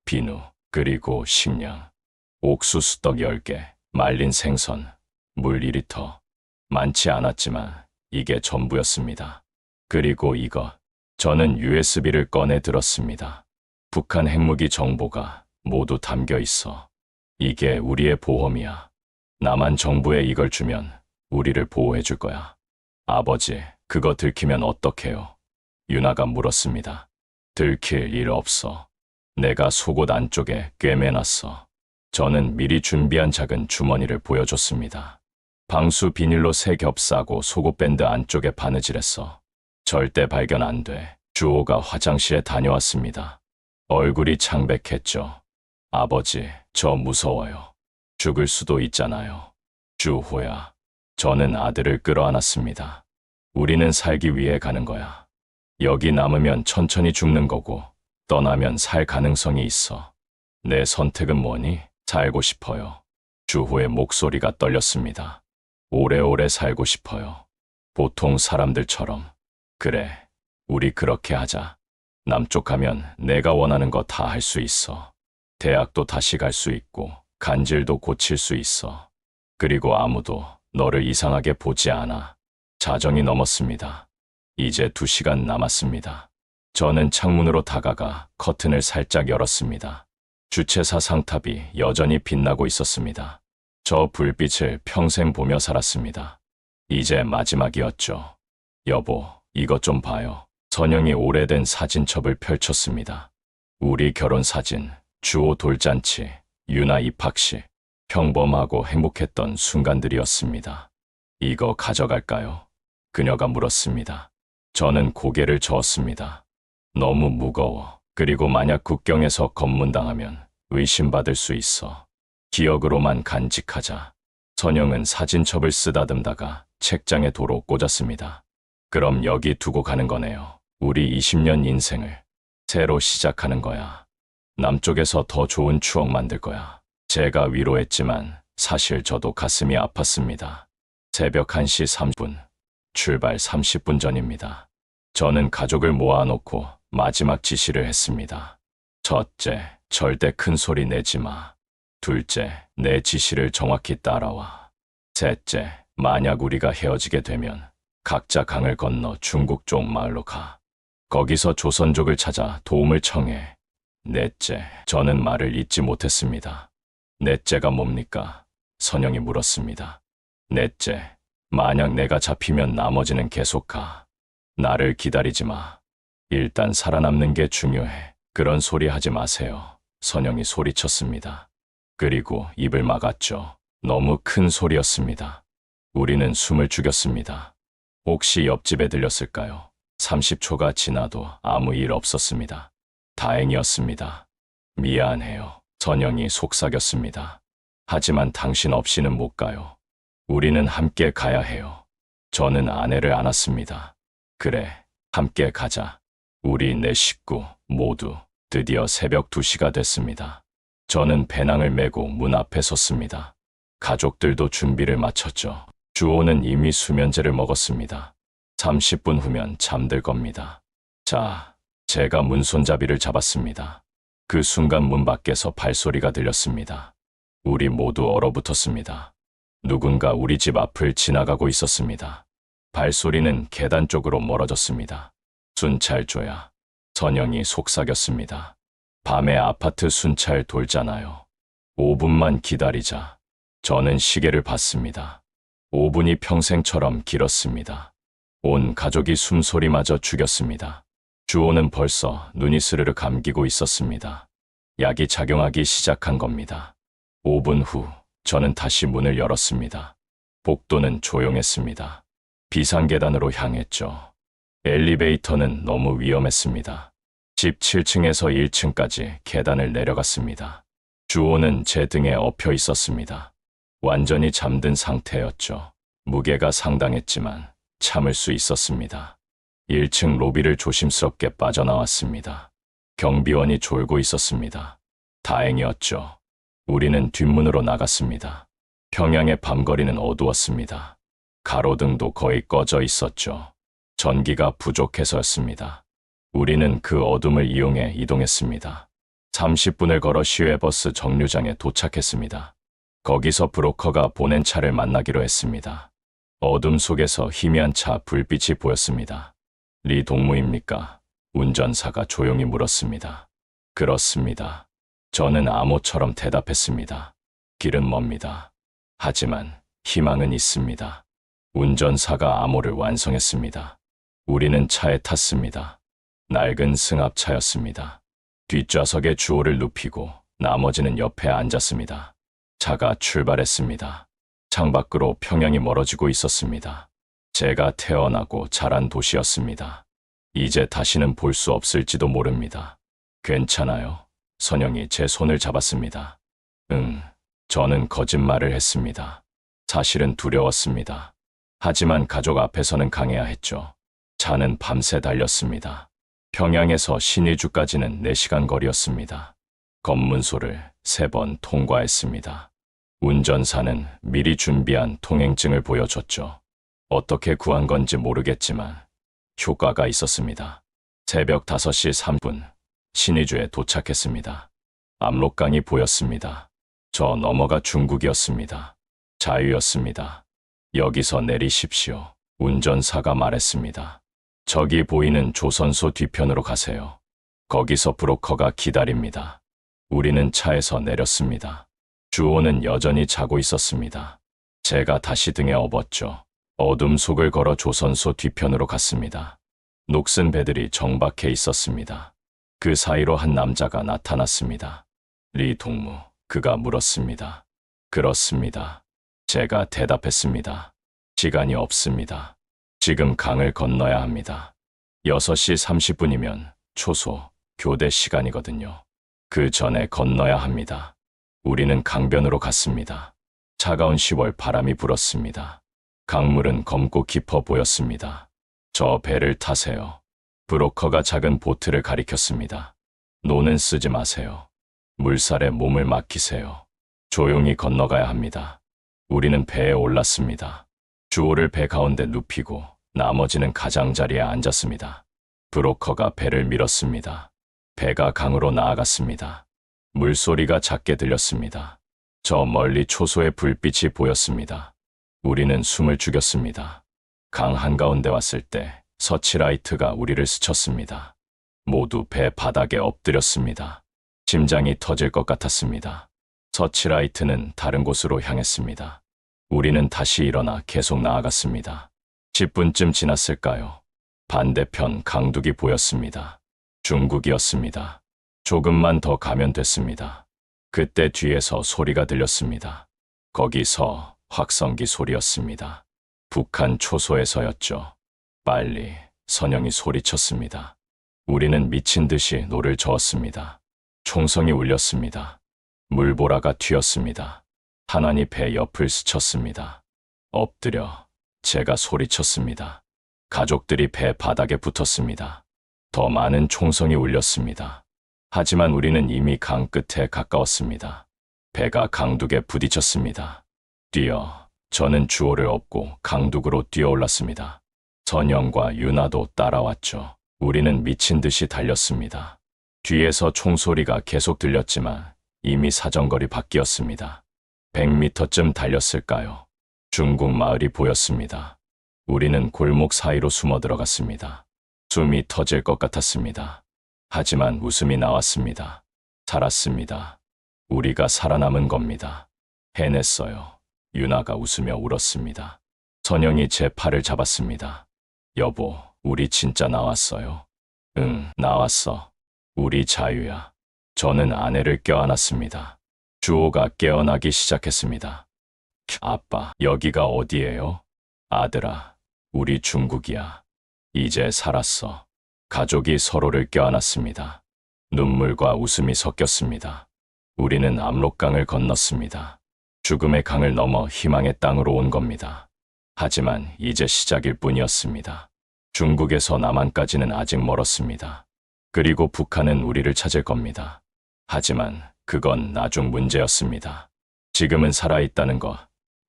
D: 비누, 그리고 식량. 옥수수떡 10개, 말린 생선, 물 2리터. 많지 않았지만 이게 전부였습니다. 그리고 이거. 저는 USB를 꺼내 들었습니다. 북한 핵무기 정보가 모두 담겨 있어. 이게 우리의 보험이야. 남한 정부에 이걸 주면 우리를 보호해 줄 거야. 아버지, 그거 들키면 어떡해요? 유나가 물었습니다. 들킬 일 없어. 내가 속옷 안쪽에 꿰매놨어. 저는 미리 준비한 작은 주머니를 보여줬습니다. 방수 비닐로 3 겹싸고 속옷 밴드 안쪽에 바느질했어. 절대 발견 안 돼. 주호가 화장실에 다녀왔습니다. 얼굴이 창백했죠. 아버지, 저 무서워요. 죽을 수도 있잖아요. 주호야. 저는 아들을 끌어안았습니다. 우리는 살기 위해 가는 거야. 여기 남으면 천천히 죽는 거고 떠나면 살 가능성이 있어. 내 선택은 뭐니? 살고 싶어요. 주호의 목소리가 떨렸습니다. 오래오래 살고 싶어요. 보통 사람들처럼. 그래, 우리 그렇게 하자. 남쪽 가면 내가 원하는 거 다 할 수 있어. 대학도 다시 갈 수 있고 간질도 고칠 수 있어. 그리고 아무도 너를 이상하게 보지 않아. 자정이 넘었습니다. 이제 2시간 남았습니다. 저는 창문으로 다가가 커튼을 살짝 열었습니다. 주최사 상탑이 여전히 빛나고 있었습니다. 저 불빛을 평생 보며 살았습니다. 이제 마지막이었죠. 여보, 이것 좀 봐요. 선영이 오래된 사진첩을 펼쳤습니다. 우리 결혼 사진, 주호 돌잔치, 유나 입학식, 평범하고 행복했던 순간들이었습니다. 이거 가져갈까요? 그녀가 물었습니다. 저는 고개를 저었습니다. 너무 무거워. 그리고 만약 국경에서 검문당하면 의심받을 수 있어. 기억으로만 간직하자. 선영은 사진첩을 쓰다듬다가 책장에 도로 꽂았습니다. 그럼 여기 두고 가는 거네요. 우리 20년 인생을 새로 시작하는 거야. 남쪽에서 더 좋은 추억 만들 거야. 제가 위로했지만 사실 저도 가슴이 아팠습니다. 새벽 1시 3분, 출발 30분 전입니다. 저는 가족을 모아놓고 마지막 지시를 했습니다. 첫째, 절대 큰 소리 내지 마. 둘째, 내 지시를 정확히 따라와. 셋째, 만약 우리가 헤어지게 되면 각자 강을 건너 중국 쪽 마을로 가. 거기서 조선족을 찾아 도움을 청해. 넷째, 저는 말을 잇지 못했습니다. 넷째가 뭡니까? 선영이 물었습니다. 넷째, 만약 내가 잡히면 나머지는 계속 가. 나를 기다리지 마. 일단 살아남는 게 중요해. 그런 소리 하지 마세요. 선영이 소리쳤습니다. 그리고 입을 막았죠. 너무 큰 소리였습니다. 우리는 숨을 죽였습니다. 혹시 옆집에 들렸을까요? 30초가 지나도 아무 일 없었습니다. 다행이었습니다. 미안해요. 선영이 속삭였습니다. 하지만 당신 없이는 못 가요. 우리는 함께 가야 해요. 저는 아내를 안았습니다. 그래, 함께 가자. 우리 네 식구 모두 드디어 새벽 2시가 됐습니다. 저는 배낭을 메고 문 앞에 섰습니다. 가족들도 준비를 마쳤죠. 주호는 이미 수면제를 먹었습니다. 30분 후면 잠들 겁니다. 자, 제가 문손잡이를 잡았습니다. 그 순간 문 밖에서 발소리가 들렸습니다. 우리 모두 얼어붙었습니다. 누군가 우리 집 앞을 지나가고 있었습니다. 발소리는 계단 쪽으로 멀어졌습니다. 순찰조야. 선영이 속삭였습니다. 밤에 아파트 순찰 돌잖아요. 5분만 기다리자. 저는 시계를 봤습니다. 5분이 평생처럼 길었습니다. 온 가족이 숨소리마저 죽였습니다. 주호는 벌써 눈이 스르르 감기고 있었습니다. 약이 작용하기 시작한 겁니다. 5분 후 저는 다시 문을 열었습니다. 복도는 조용했습니다. 비상계단으로 향했죠. 엘리베이터는 너무 위험했습니다. 집 7층에서 1층까지 계단을 내려갔습니다. 주호는 제 등에 엎여 있었습니다. 완전히 잠든 상태였죠. 무게가 상당했지만 참을 수 있었습니다. 1층 로비를 조심스럽게 빠져나왔습니다. 경비원이 졸고 있었습니다. 다행이었죠. 우리는 뒷문으로 나갔습니다. 평양의 밤거리는 어두웠습니다. 가로등도 거의 꺼져 있었죠. 전기가 부족해서였습니다. 우리는 그 어둠을 이용해 이동했습니다. 30분을 걸어 시외버스 정류장에 도착했습니다. 거기서 브로커가 보낸 차를 만나기로 했습니다. 어둠 속에서 희미한 차 불빛이 보였습니다. 리 동무입니까? 운전사가 조용히 물었습니다. 그렇습니다. 저는 암호처럼 대답했습니다. 길은 멉니다. 하지만 희망은 있습니다. 운전사가 암호를 완성했습니다. 우리는 차에 탔습니다. 낡은 승합차였습니다. 뒷좌석에 주호를 눕히고 나머지는 옆에 앉았습니다. 차가 출발했습니다. 창밖으로 평양이 멀어지고 있었습니다. 제가 태어나고 자란 도시였습니다. 이제 다시는 볼 수 없을지도 모릅니다. 괜찮아요. 선영이 제 손을 잡았습니다. 저는 거짓말을 했습니다. 사실은 두려웠습니다. 하지만 가족 앞에서는 강해야 했죠. 차는 밤새 달렸습니다. 평양에서 신의주까지는 4시간 거리였습니다. 검문소를 3번 통과했습니다. 운전사는 미리 준비한 통행증을 보여줬죠. 어떻게 구한 건지 모르겠지만 효과가 있었습니다. 새벽 5시 3분 신의주에 도착했습니다. 압록강이 보였습니다. 저 너머가 중국이었습니다. 자유였습니다. 여기서 내리십시오. 운전사가 말했습니다. 저기 보이는 조선소 뒤편으로 가세요. 거기서 브로커가 기다립니다. 우리는 차에서 내렸습니다. 주호는 여전히 자고 있었습니다. 제가 다시 등에 업었죠. 어둠 속을 걸어 조선소 뒤편으로 갔습니다. 녹슨 배들이 정박해 있었습니다. 그 사이로 한 남자가 나타났습니다. 리 동무, 그가 물었습니다. 그렇습니다. 제가 대답했습니다. 시간이 없습니다. 지금 강을 건너야 합니다. 6시 30분이면 초소, 교대 시간이거든요. 그 전에 건너야 합니다. 우리는 강변으로 갔습니다. 차가운 10월 바람이 불었습니다. 강물은 검고 깊어 보였습니다. 저 배를 타세요. 브로커가 작은 보트를 가리켰습니다. 노는 쓰지 마세요. 물살에 몸을 맡기세요. 조용히 건너가야 합니다. 우리는 배에 올랐습니다. 주호를 배 가운데 눕히고 나머지는 가장자리에 앉았습니다. 브로커가 배를 밀었습니다. 배가 강으로 나아갔습니다. 물소리가 작게 들렸습니다. 저 멀리 초소의 불빛이 보였습니다. 우리는 숨을 죽였습니다. 강 한가운데 왔을 때 서치라이트가 우리를 스쳤습니다. 모두 배 바닥에 엎드렸습니다. 심장이 터질 것 같았습니다. 서치라이트는 다른 곳으로 향했습니다. 우리는 다시 일어나 계속 나아갔습니다. 10분쯤 지났을까요? 반대편 강둑이 보였습니다. 중국이었습니다. 조금만 더 가면 됐습니다. 그때 뒤에서 소리가 들렸습니다. 거기서 확성기 소리였습니다. 북한 초소에서였죠. 빨리, 선영이 소리쳤습니다. 우리는 미친 듯이 노를 저었습니다. 총성이 울렸습니다. 물보라가 튀었습니다. 탄환이 배 옆을 스쳤습니다. 엎드려 제가 소리쳤습니다. 가족들이 배 바닥에 붙었습니다. 더 많은 총성이 울렸습니다. 하지만 우리는 이미 강 끝에 가까웠습니다. 배가 강둑에 부딪혔습니다. 저는 주호를 업고 강둑으로 뛰어올랐습니다. 선영과 유나도 따라왔죠. 우리는 미친 듯이 달렸습니다. 뒤에서 총소리가 계속 들렸지만 이미 사정거리 밖이었습니다. 100m쯤 달렸을까요? 중국 마을이 보였습니다. 우리는 골목 사이로 숨어 들어갔습니다. 숨이 터질 것 같았습니다. 하지만 웃음이 나왔습니다. 살았습니다. 우리가 살아남은 겁니다. 해냈어요. 유나가 웃으며 울었습니다. 선영이 제 팔을 잡았습니다. 여보, 우리 진짜 나왔어요. 응, 나왔어. 우리 자유야. 저는 아내를 껴안았습니다. 주호가 깨어나기 시작했습니다. 아빠, 여기가 어디예요? 아들아, 우리 중국이야. 이제 살았어. 가족이 서로를 껴안았습니다. 눈물과 웃음이 섞였습니다. 우리는 압록강을 건넜습니다. 죽음의 강을 넘어 희망의 땅으로 온 겁니다. 하지만 이제 시작일 뿐이었습니다. 중국에서 남한까지는 아직 멀었습니다. 그리고 북한은 우리를 찾을 겁니다. 하지만 그건 나중 문제였습니다. 지금은 살아있다는 것,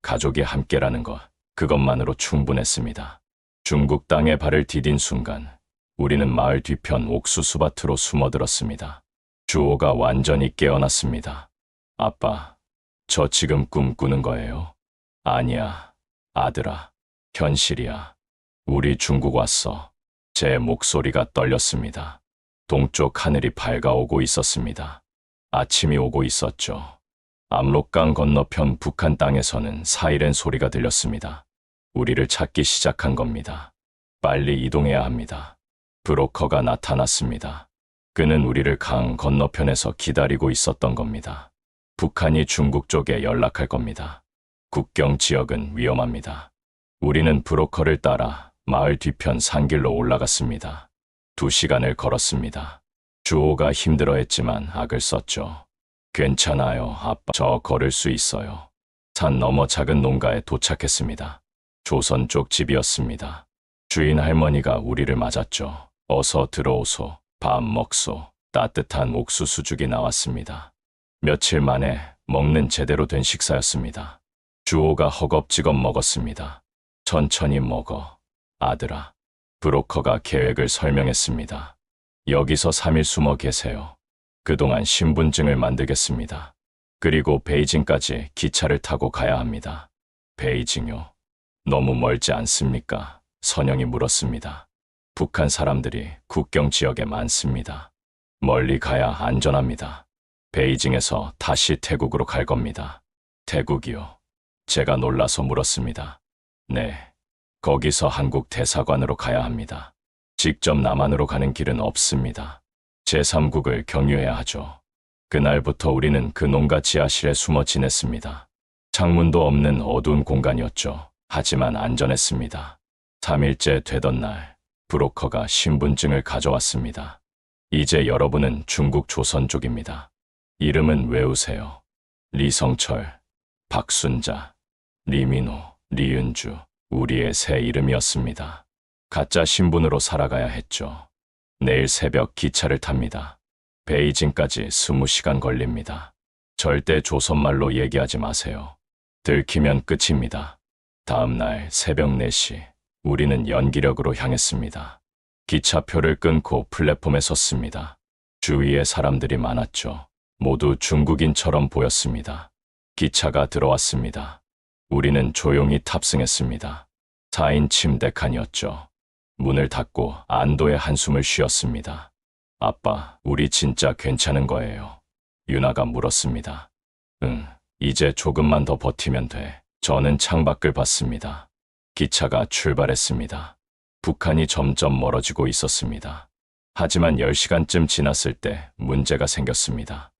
D: 가족이 함께라는 것, 그것만으로 충분했습니다. 중국 땅에 발을 디딘 순간 우리는 마을 뒤편 옥수수밭으로 숨어들었습니다. 주호가 완전히 깨어났습니다. 아빠, 저 지금 꿈꾸는 거예요? 아니야, 아들아. 현실이야. 우리 중국 왔어. 제 목소리가 떨렸습니다. 동쪽 하늘이 밝아오고 있었습니다. 아침이 오고 있었죠. 압록강 건너편 북한 땅에서는 사이렌 소리가 들렸습니다. 우리를 찾기 시작한 겁니다. 빨리 이동해야 합니다. 브로커가 나타났습니다. 그는 우리를 강 건너편에서 기다리고 있었던 겁니다. 북한이 중국 쪽에 연락할 겁니다. 국경 지역은 위험합니다. 우리는 브로커를 따라 마을 뒤편 산길로 올라갔습니다. 2시간을 걸었습니다. 주호가 힘들어했지만 악을 썼죠. 괜찮아요, 아빠. 저 걸을 수 있어요. 산 너머 작은 농가에 도착했습니다. 조선 쪽 집이었습니다. 주인 할머니가 우리를 맞았죠. 어서 들어오소. 밥 먹소. 따뜻한 옥수수죽이 나왔습니다. 며칠 만에 먹는 제대로 된 식사였습니다. 주호가 허겁지겁 먹었습니다. 천천히 먹어, 아들아. 브로커가 계획을 설명했습니다. 여기서 3일 숨어 계세요. 그동안 신분증을 만들겠습니다. 그리고 베이징까지 기차를 타고 가야 합니다. 베이징요? 너무 멀지 않습니까? 선영이 물었습니다. 북한 사람들이 국경 지역에 많습니다. 멀리 가야 안전합니다. 베이징에서 다시 태국으로 갈 겁니다. 태국이요? 제가 놀라서 물었습니다. 네, 거기서 한국 대사관으로 가야 합니다. 직접 남한으로 가는 길은 없습니다. 제3국을 경유해야 하죠. 그날부터 우리는 그 농가 지하실에 숨어 지냈습니다. 창문도 없는 어두운 공간이었죠. 하지만 안전했습니다. 3일째 되던 날, 브로커가 신분증을 가져왔습니다. 이제 여러분은 중국 조선족입니다. 이름은 외우세요. 리성철, 박순자, 리민호, 리은주, 우리의 새 이름이었습니다. 가짜 신분으로 살아가야 했죠. 내일 새벽 기차를 탑니다. 베이징까지 20시간 걸립니다. 절대 조선말로 얘기하지 마세요. 들키면 끝입니다. 다음 날 새벽 4시, 우리는 연기력으로 향했습니다. 기차표를 끊고 플랫폼에 섰습니다. 주위에 사람들이 많았죠. 모두 중국인처럼 보였습니다. 기차가 들어왔습니다. 우리는 조용히 탑승했습니다. 4인 침대 칸이었죠. 문을 닫고 안도의 한숨을 쉬었습니다. 아빠, 우리 진짜 괜찮은 거예요? 유나가 물었습니다. 응, 이제 조금만 더 버티면 돼. 저는 창밖을 봤습니다. 기차가 출발했습니다. 북한이 점점 멀어지고 있었습니다. 하지만 10시간쯤 지났을 때 문제가 생겼습니다.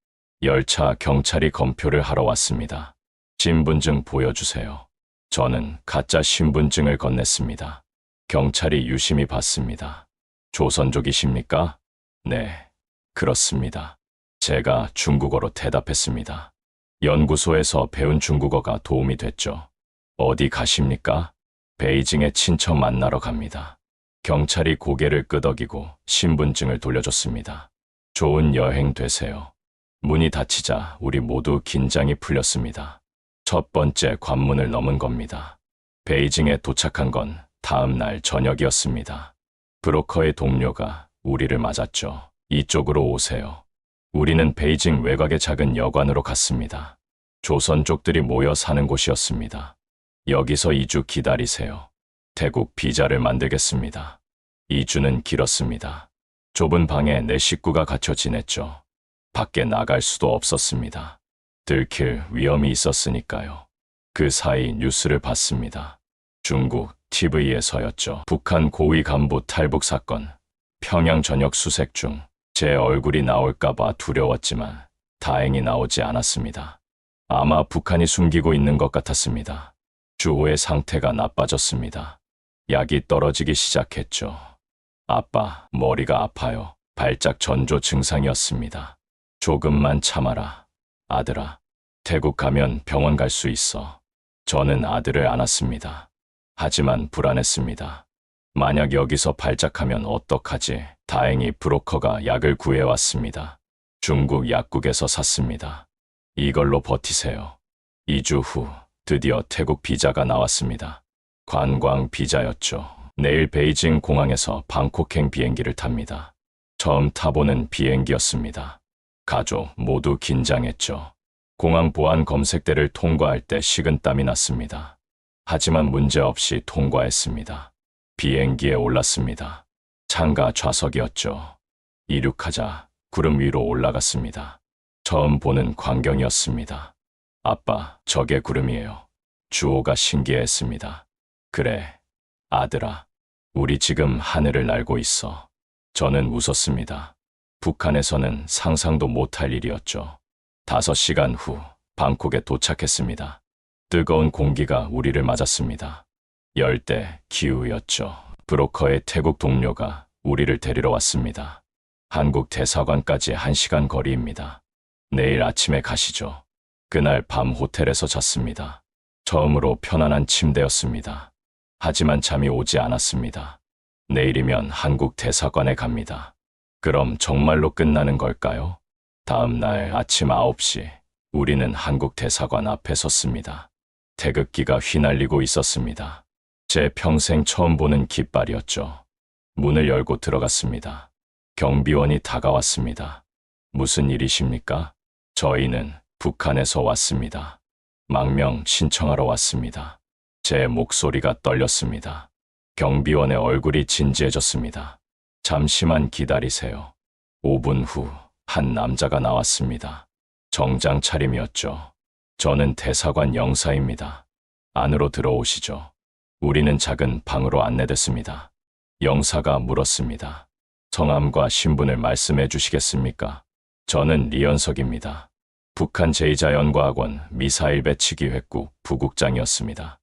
D: 열차 경찰이 검표를 하러 왔습니다. 신분증 보여주세요. 저는 가짜 신분증을 건넸습니다. 경찰이 유심히 봤습니다. 조선족이십니까? 네, 그렇습니다. 제가 중국어로 대답했습니다. 연구소에서 배운 중국어가 도움이 됐죠. 어디 가십니까? 베이징에 친척 만나러 갑니다. 경찰이 고개를 끄덕이고 신분증을 돌려줬습니다. 좋은 여행 되세요. 문이 닫히자 우리 모두 긴장이 풀렸습니다. 첫 번째 관문을 넘은 겁니다. 베이징에 도착한 건 다음 날 저녁이었습니다. 브로커의 동료가 우리를 맞았죠. 이쪽으로 오세요. 우리는 베이징 외곽의 작은 여관으로 갔습니다. 조선족들이 모여 사는 곳이었습니다. 여기서 2주 기다리세요. 태국 비자를 만들겠습니다. 2주는 길었습니다. 좁은 방에 내 식구가 갇혀 지냈죠. 밖에 나갈 수도 없었습니다. 들킬 위험이 있었으니까요. 그 사이 뉴스를 봤습니다. 중국 TV에서였죠. 북한 고위 간부 탈북 사건. 평양 전역 수색 중 제 얼굴이 나올까봐 두려웠지만 다행히 나오지 않았습니다. 아마 북한이 숨기고 있는 것 같았습니다. 주호의 상태가 나빠졌습니다. 약이 떨어지기 시작했죠. 아빠, 머리가 아파요. 발작 전조 증상이었습니다. 조금만 참아라. 아들아, 태국 가면 병원 갈 수 있어. 저는 아들을 안았습니다. 하지만 불안했습니다. 만약 여기서 발작하면 어떡하지? 다행히 브로커가 약을 구해왔습니다. 중국 약국에서 샀습니다. 이걸로 버티세요. 2주 후 드디어 태국 비자가 나왔습니다. 관광 비자였죠. 내일 베이징 공항에서 방콕행 비행기를 탑니다. 처음 타보는 비행기였습니다. 가족 모두 긴장했죠. 공항 보안 검색대를 통과할 때 식은땀이 났습니다. 하지만 문제없이 통과했습니다. 비행기에 올랐습니다. 창가 좌석이었죠. 이륙하자 구름 위로 올라갔습니다. 처음 보는 광경이었습니다. 아빠, 저게 구름이에요. 주호가 신기해했습니다. 그래, 아들아, 우리 지금 하늘을 날고 있어. 저는 웃었습니다. 북한에서는 상상도 못할 일이었죠. 5시간 후 방콕에 도착했습니다. 뜨거운 공기가 우리를 맞았습니다. 열대 기후였죠. 브로커의 태국 동료가 우리를 데리러 왔습니다. 한국 대사관까지 1시간 거리입니다. 내일 아침에 가시죠. 그날 밤 호텔에서 잤습니다. 처음으로 편안한 침대였습니다. 하지만 잠이 오지 않았습니다. 내일이면 한국 대사관에 갑니다. 그럼 정말로 끝나는 걸까요? 다음 날 아침 9시, 우리는 한국 대사관 앞에 섰습니다. 태극기가 휘날리고 있었습니다. 제 평생 처음 보는 깃발이었죠. 문을 열고 들어갔습니다. 경비원이 다가왔습니다. 무슨 일이십니까? 저희는 북한에서 왔습니다. 망명 신청하러 왔습니다. 제 목소리가 떨렸습니다. 경비원의 얼굴이 진지해졌습니다. 잠시만 기다리세요. 5분 후 한 남자가 나왔습니다. 정장 차림이었죠. 저는 대사관 영사입니다. 안으로 들어오시죠. 우리는 작은 방으로 안내됐습니다. 영사가 물었습니다. 성함과 신분을 말씀해 주시겠습니까? 저는 리현석입니다. 북한 제2자연과학원 미사일 배치기획국 부국장이었습니다.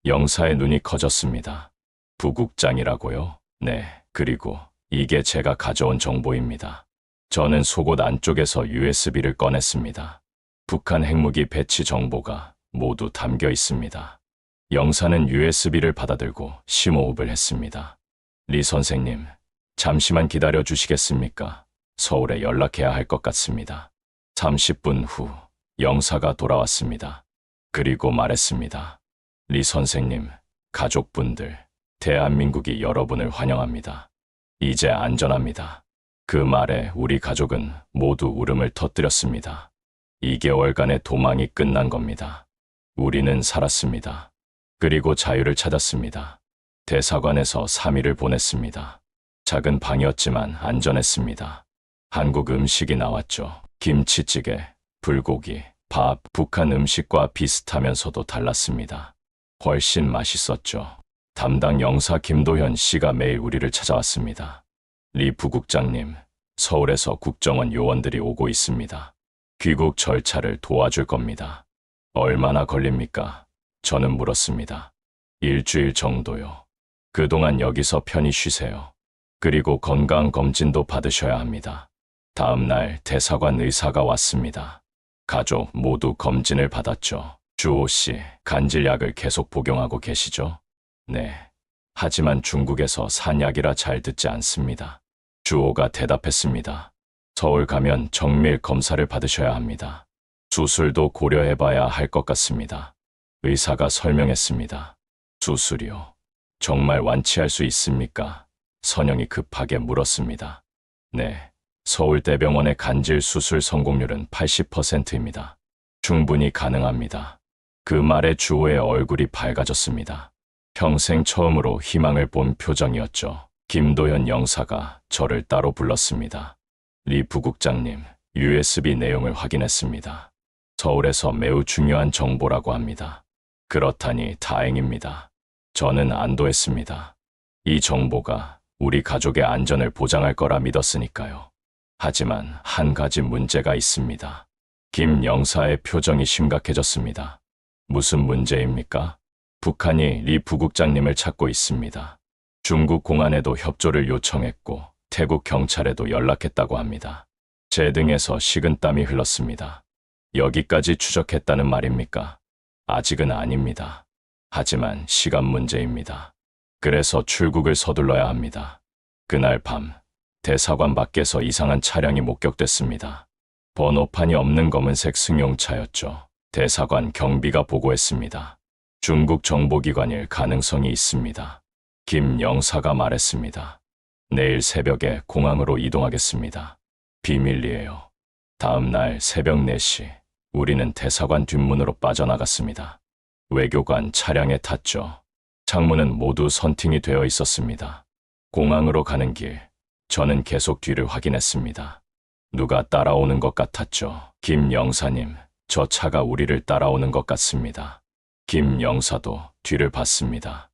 D: 영사의 눈이 커졌습니다. 부국장이라고요? 네, 그리고 이게 제가 가져온 정보입니다. 저는 속옷 안쪽에서 USB를 꺼냈습니다. 북한 핵무기 배치 정보가 모두 담겨 있습니다. 영사는 USB를 받아들고 심호흡을 했습니다. 리 선생님, 잠시만 기다려 주시겠습니까? 서울에 연락해야 할 것 같습니다. 30분 후 영사가 돌아왔습니다. 그리고 말했습니다. 리 선생님, 가족분들, 대한민국이 여러분을 환영합니다. 이제 안전합니다. 그 말에 우리 가족은 모두 울음을 터뜨렸습니다. 2개월간의 도망이 끝난 겁니다. 우리는 살았습니다. 그리고 자유를 찾았습니다. 대사관에서 3일을 보냈습니다. 작은 방이었지만 안전했습니다. 한국 음식이 나왔죠. 김치찌개, 불고기, 밥, 북한 음식과 비슷하면서도 달랐습니다. 훨씬 맛있었죠. 담당 영사 김도현 씨가 매일 우리를 찾아왔습니다. 리 부국장님, 서울에서 국정원 요원들이 오고 있습니다. 귀국 절차를 도와줄 겁니다. 얼마나 걸립니까? 저는 물었습니다. 일주일 정도요. 그동안 여기서 편히 쉬세요. 그리고 건강검진도 받으셔야 합니다. 다음 날 대사관 의사가 왔습니다. 가족 모두 검진을 받았죠. 주호 씨, 간질약을 계속 복용하고 계시죠? 네. 하지만 중국에서 산 약이라 잘 듣지 않습니다. 주호가 대답했습니다. 서울 가면 정밀 검사를 받으셔야 합니다. 수술도 고려해봐야 할 것 같습니다. 의사가 설명했습니다. 수술이요? 정말 완치할 수 있습니까? 선영이 급하게 물었습니다. 네. 서울대병원의 간질 수술 성공률은 80%입니다. 충분히 가능합니다. 그 말에 주호의 얼굴이 밝아졌습니다. 평생 처음으로 희망을 본 표정이었죠. 김도현 영사가 저를 따로 불렀습니다. 리 부국장님, USB 내용을 확인했습니다. 서울에서 매우 중요한 정보라고 합니다. 그렇다니 다행입니다. 저는 안도했습니다. 이 정보가 우리 가족의 안전을 보장할 거라 믿었으니까요. 하지만 한 가지 문제가 있습니다. 김 영사의 표정이 심각해졌습니다. 무슨 문제입니까? 북한이 리 부국장님을 찾고 있습니다. 중국 공안에도 협조를 요청했고 태국 경찰에도 연락했다고 합니다. 제 등에서 식은땀이 흘렀습니다. 여기까지 추적했다는 말입니까? 아직은 아닙니다. 하지만 시간 문제입니다. 그래서 출국을 서둘러야 합니다. 그날 밤 대사관 밖에서 이상한 차량이 목격됐습니다. 번호판이 없는 검은색 승용차였죠. 대사관 경비가 보고했습니다. 중국 정보기관일 가능성이 있습니다. 김 영사가 말했습니다. 내일 새벽에 공항으로 이동하겠습니다. 비밀이에요. 다음 날 새벽 4시, 우리는 대사관 뒷문으로 빠져나갔습니다. 외교관 차량에 탔죠. 창문은 모두 선팅이 되어 있었습니다. 공항으로 가는 길, 저는 계속 뒤를 확인했습니다. 누가 따라오는 것 같았죠. 김 영사님, 저 차가 우리를 따라오는 것 같습니다. 김 영사도 뒤를 봤습니다.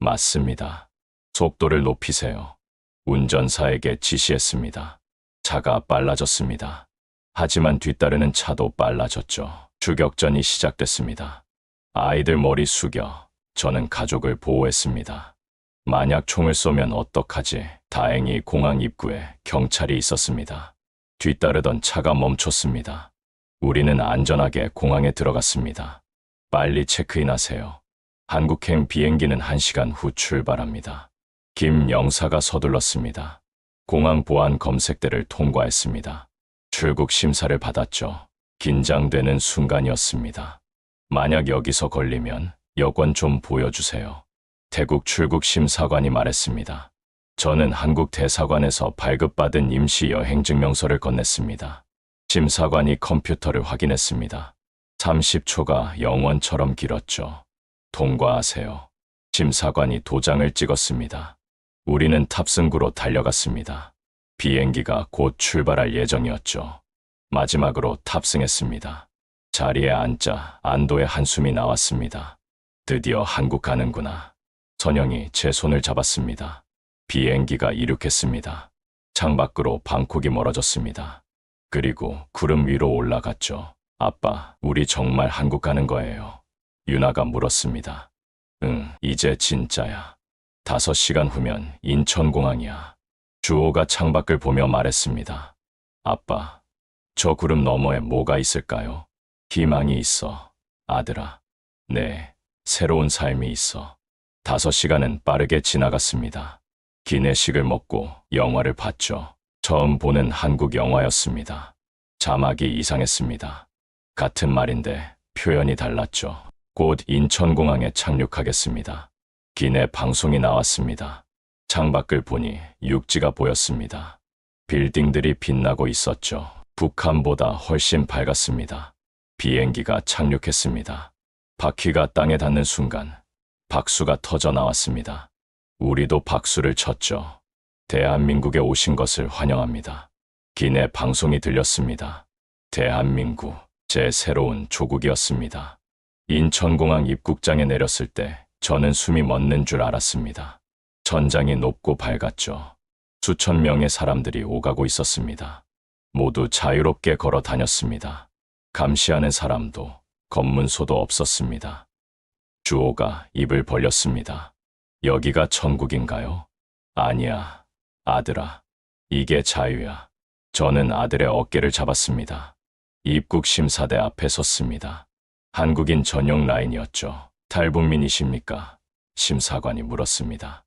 D: 맞습니다. 속도를 높이세요. 운전사에게 지시했습니다. 차가 빨라졌습니다. 하지만 뒤따르는 차도 빨라졌죠. 추격전이 시작됐습니다. 아이들 머리 숙여 저는 가족을 보호했습니다. 만약 총을 쏘면 어떡하지? 다행히 공항 입구에 경찰이 있었습니다. 뒤따르던 차가 멈췄습니다. 우리는 안전하게 공항에 들어갔습니다. 빨리 체크인하세요. 한국행 비행기는 1시간 후 출발합니다. 김 영사가 서둘렀습니다. 공항 보안 검색대를 통과했습니다. 출국 심사를 받았죠. 긴장되는 순간이었습니다. 만약 여기서 걸리면 여권 좀 보여주세요. 태국 출국 심사관이 말했습니다. 저는 한국 대사관에서 발급받은 임시 여행 증명서를 건넸습니다. 심사관이 컴퓨터를 확인했습니다. 30초가 영원처럼 길었죠. 통과하세요. 심사관이 도장을 찍었습니다. 우리는 탑승구로 달려갔습니다. 비행기가 곧 출발할 예정이었죠. 마지막으로 탑승했습니다. 자리에 앉자 안도의 한숨이 나왔습니다. 드디어 한국 가는구나. 선영이 제 손을 잡았습니다. 비행기가 이륙했습니다. 창밖으로 방콕이 멀어졌습니다. 그리고 구름 위로 올라갔죠. 아빠, 우리 정말 한국 가는 거예요. 유나가 물었습니다. 응, 이제 진짜야. 5시간 후면 인천공항이야. 주호가 창밖을 보며 말했습니다. 아빠, 저 구름 너머에 뭐가 있을까요? 희망이 있어, 아들아. 네, 새로운 삶이 있어. 5시간은 빠르게 지나갔습니다. 기내식을 먹고 영화를 봤죠. 처음 보는 한국 영화였습니다. 자막이 이상했습니다. 같은 말인데 표현이 달랐죠. 곧 인천공항에 착륙하겠습니다. 기내 방송이 나왔습니다. 창밖을 보니 육지가 보였습니다. 빌딩들이 빛나고 있었죠. 북한보다 훨씬 밝았습니다. 비행기가 착륙했습니다. 바퀴가 땅에 닿는 순간 박수가 터져 나왔습니다. 우리도 박수를 쳤죠. 대한민국에 오신 것을 환영합니다. 기내 방송이 들렸습니다. 대한민국, 제 새로운 조국이었습니다. 인천공항 입국장에 내렸을 때 저는 숨이 멎는 줄 알았습니다. 천장이 높고 밝았죠. 수천 명의 사람들이 오가고 있었습니다. 모두 자유롭게 걸어 다녔습니다. 감시하는 사람도, 검문소도 없었습니다. 주호가 입을 벌렸습니다. 여기가 천국인가요? 아니야, 아들아. 이게 자유야. 저는 아들의 어깨를 잡았습니다. 입국 심사대 앞에 섰습니다. 한국인 전용 라인이었죠. 탈북민이십니까? 심사관이 물었습니다.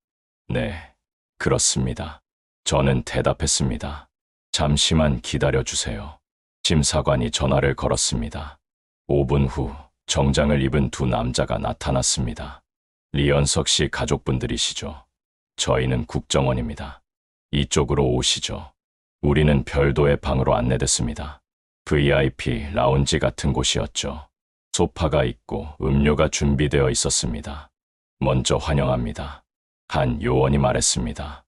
D: 네, 그렇습니다. 저는 대답했습니다. 잠시만 기다려주세요. 심사관이 전화를 걸었습니다. 5분 후 정장을 입은 두 남자가 나타났습니다. 리현석 씨 가족분들이시죠? 저희는 국정원입니다. 이쪽으로 오시죠. 우리는 별도의 방으로 안내됐습니다. VIP 라운지 같은 곳이었죠. 소파가 있고 음료가 준비되어 있었습니다. 먼저 환영합니다. 한 요원이 말했습니다.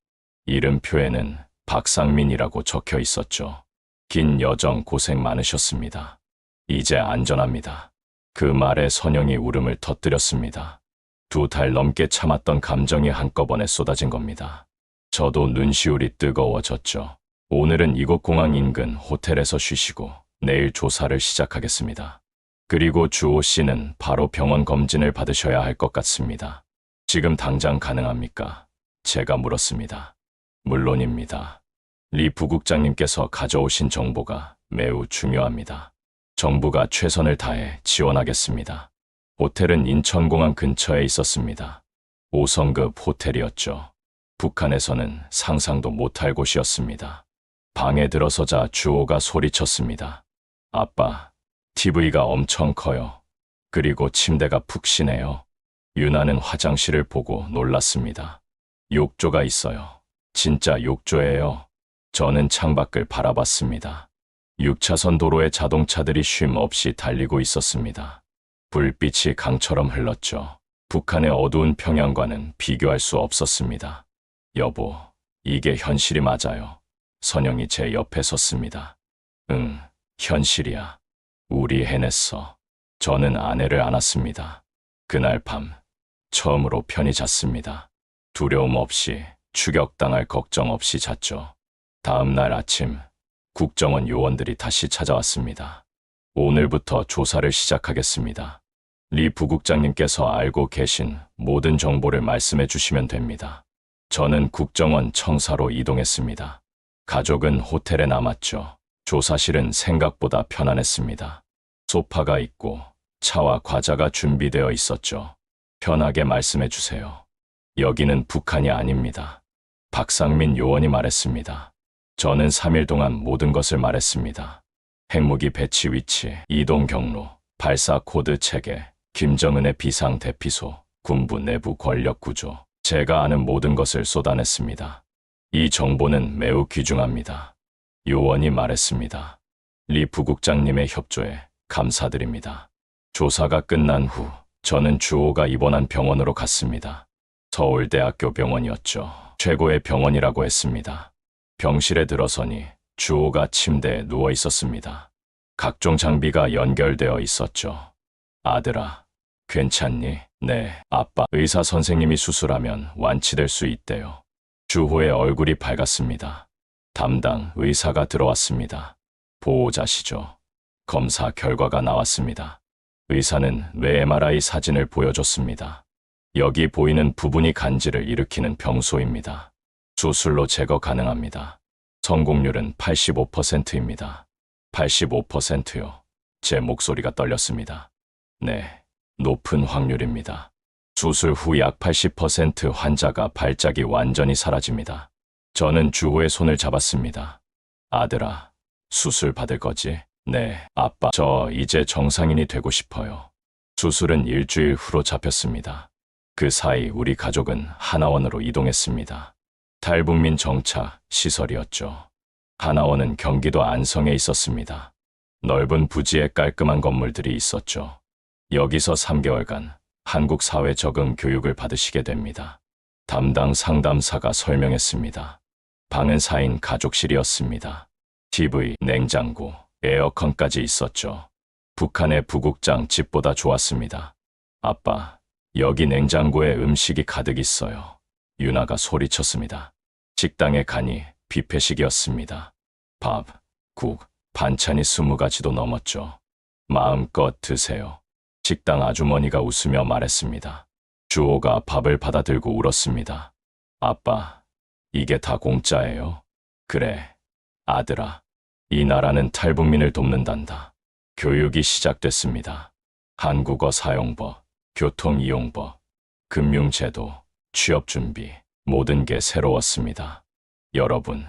D: 이름표에는 박상민이라고 적혀 있었죠. 긴 여정 고생 많으셨습니다. 이제 안전합니다. 그 말에 선영이 울음을 터뜨렸습니다. 2달 넘게 참았던 감정이 한꺼번에 쏟아진 겁니다. 저도 눈시울이 뜨거워졌죠. 오늘은 이곳 공항 인근 호텔에서 쉬시고 내일 조사를 시작하겠습니다. 그리고 주호 씨는 바로 병원 검진을 받으셔야 할 것 같습니다. 지금 당장 가능합니까? 제가 물었습니다. 물론입니다. 리 부국장님께서 가져오신 정보가 매우 중요합니다. 정부가 최선을 다해 지원하겠습니다. 호텔은 인천공항 근처에 있었습니다. 5성급 호텔이었죠. 북한에서는 상상도 못할 곳이었습니다. 방에 들어서자 주호가 소리쳤습니다. 아빠, TV가 엄청 커요. 그리고 침대가 푹신해요. 유나는 화장실을 보고 놀랐습니다. 욕조가 있어요. 진짜 욕조예요. 저는 창밖을 바라봤습니다. 6차선 도로에 자동차들이 쉼 없이 달리고 있었습니다. 불빛이 강처럼 흘렀죠. 북한의 어두운 평양과는 비교할 수 없었습니다. 여보, 이게 현실이 맞아요. 선영이 제 옆에 섰습니다. 응, 현실이야. 우리 해냈어. 저는 아내를 안았습니다. 그날 밤, 처음으로 편히 잤습니다. 두려움 없이, 추격당할 걱정 없이 잤죠. 다음 날 아침, 국정원 요원들이 다시 찾아왔습니다. 오늘부터 조사를 시작하겠습니다. 리 부국장님께서 알고 계신 모든 정보를 말씀해 주시면 됩니다. 저는 국정원 청사로 이동했습니다. 가족은 호텔에 남았죠. 조사실은 생각보다 편안했습니다. 소파가 있고 차와 과자가 준비되어 있었죠. 편하게 말씀해 주세요. 여기는 북한이 아닙니다. 박상민 요원이 말했습니다. 저는 3일 동안 모든 것을 말했습니다. 핵무기 배치 위치, 이동 경로, 발사 코드 체계, 김정은의 비상 대피소, 군부 내부 권력 구조, 제가 아는 모든 것을 쏟아냈습니다. 이 정보는 매우 귀중합니다. 요원이 말했습니다. 리 부국장님의 협조에 감사드립니다. 조사가 끝난 후 저는 주호가 입원한 병원으로 갔습니다. 서울대학교 병원이었죠. 최고의 병원이라고 했습니다. 병실에 들어서니 주호가 침대에 누워 있었습니다. 각종 장비가 연결되어 있었죠. 아들아, 괜찮니? 네, 아빠. 의사 선생님이 수술하면 완치될 수 있대요. 주호의 얼굴이 밝았습니다. 담당 의사가 들어왔습니다. 보호자시죠. 검사 결과가 나왔습니다. 의사는 뇌 MRI 사진을 보여줬습니다. 여기 보이는 부분이 간질을 일으키는 병소입니다. 수술로 제거 가능합니다. 성공률은 85%입니다. 85%요. 제 목소리가 떨렸습니다. 네, 높은 확률입니다. 수술 후 약 80% 환자가 발작이 완전히 사라집니다. 저는 주호의 손을 잡았습니다. 아들아, 수술 받을 거지? 네, 아빠. 저 이제 정상인이 되고 싶어요. 수술은 일주일 후로 잡혔습니다. 그 사이 우리 가족은 하나원으로 이동했습니다. 탈북민 정착 시설이었죠. 하나원은 경기도 안성에 있었습니다. 넓은 부지에 깔끔한 건물들이 있었죠. 여기서 3개월간 한국 사회 적응 교육을 받으시게 됩니다. 담당 상담사가 설명했습니다. 방은 4인 가족실이었습니다. TV, 냉장고, 에어컨까지 있었죠. 북한의 부국장 집보다 좋았습니다. 아빠, 여기 냉장고에 음식이 가득 있어요. 유나가 소리쳤습니다. 식당에 가니 뷔페식이었습니다. 밥, 국, 반찬이 20가지도 넘었죠. 마음껏 드세요. 식당 아주머니가 웃으며 말했습니다. 주호가 밥을 받아들고 울었습니다. 아빠, 이게 다 공짜예요? 그래, 아들아. 이 나라는 탈북민을 돕는단다. 교육이 시작됐습니다. 한국어 사용법, 교통이용법, 금융제도, 취업준비, 모든 게 새로웠습니다. 여러분,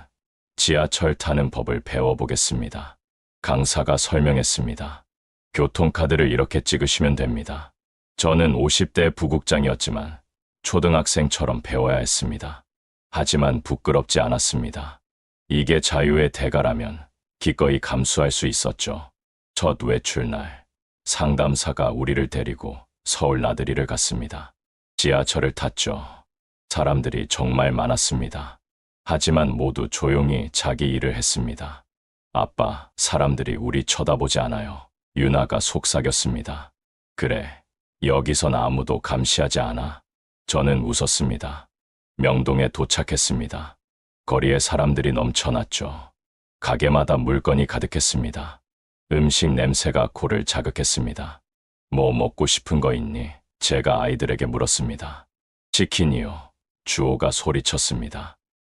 D: 지하철 타는 법을 배워보겠습니다. 강사가 설명했습니다. 교통카드를 이렇게 찍으시면 됩니다. 저는 50대 부국장이었지만 초등학생처럼 배워야 했습니다. 하지만 부끄럽지 않았습니다. 이게 자유의 대가라면 기꺼이 감수할 수 있었죠. 첫 외출날, 상담사가 우리를 데리고 서울 나들이를 갔습니다. 지하철을 탔죠. 사람들이 정말 많았습니다. 하지만 모두 조용히 자기 일을 했습니다. 아빠, 사람들이 우리 쳐다보지 않아요. 유나가 속삭였습니다. 그래, 여기선 아무도 감시하지 않아. 저는 웃었습니다. 명동에 도착했습니다. 거리에 사람들이 넘쳐났죠. 가게마다 물건이 가득했습니다. 음식 냄새가 코를 자극했습니다. 뭐 먹고 싶은 거 있니? 제가 아이들에게 물었습니다. 치킨이요. 주호가 소리쳤습니다.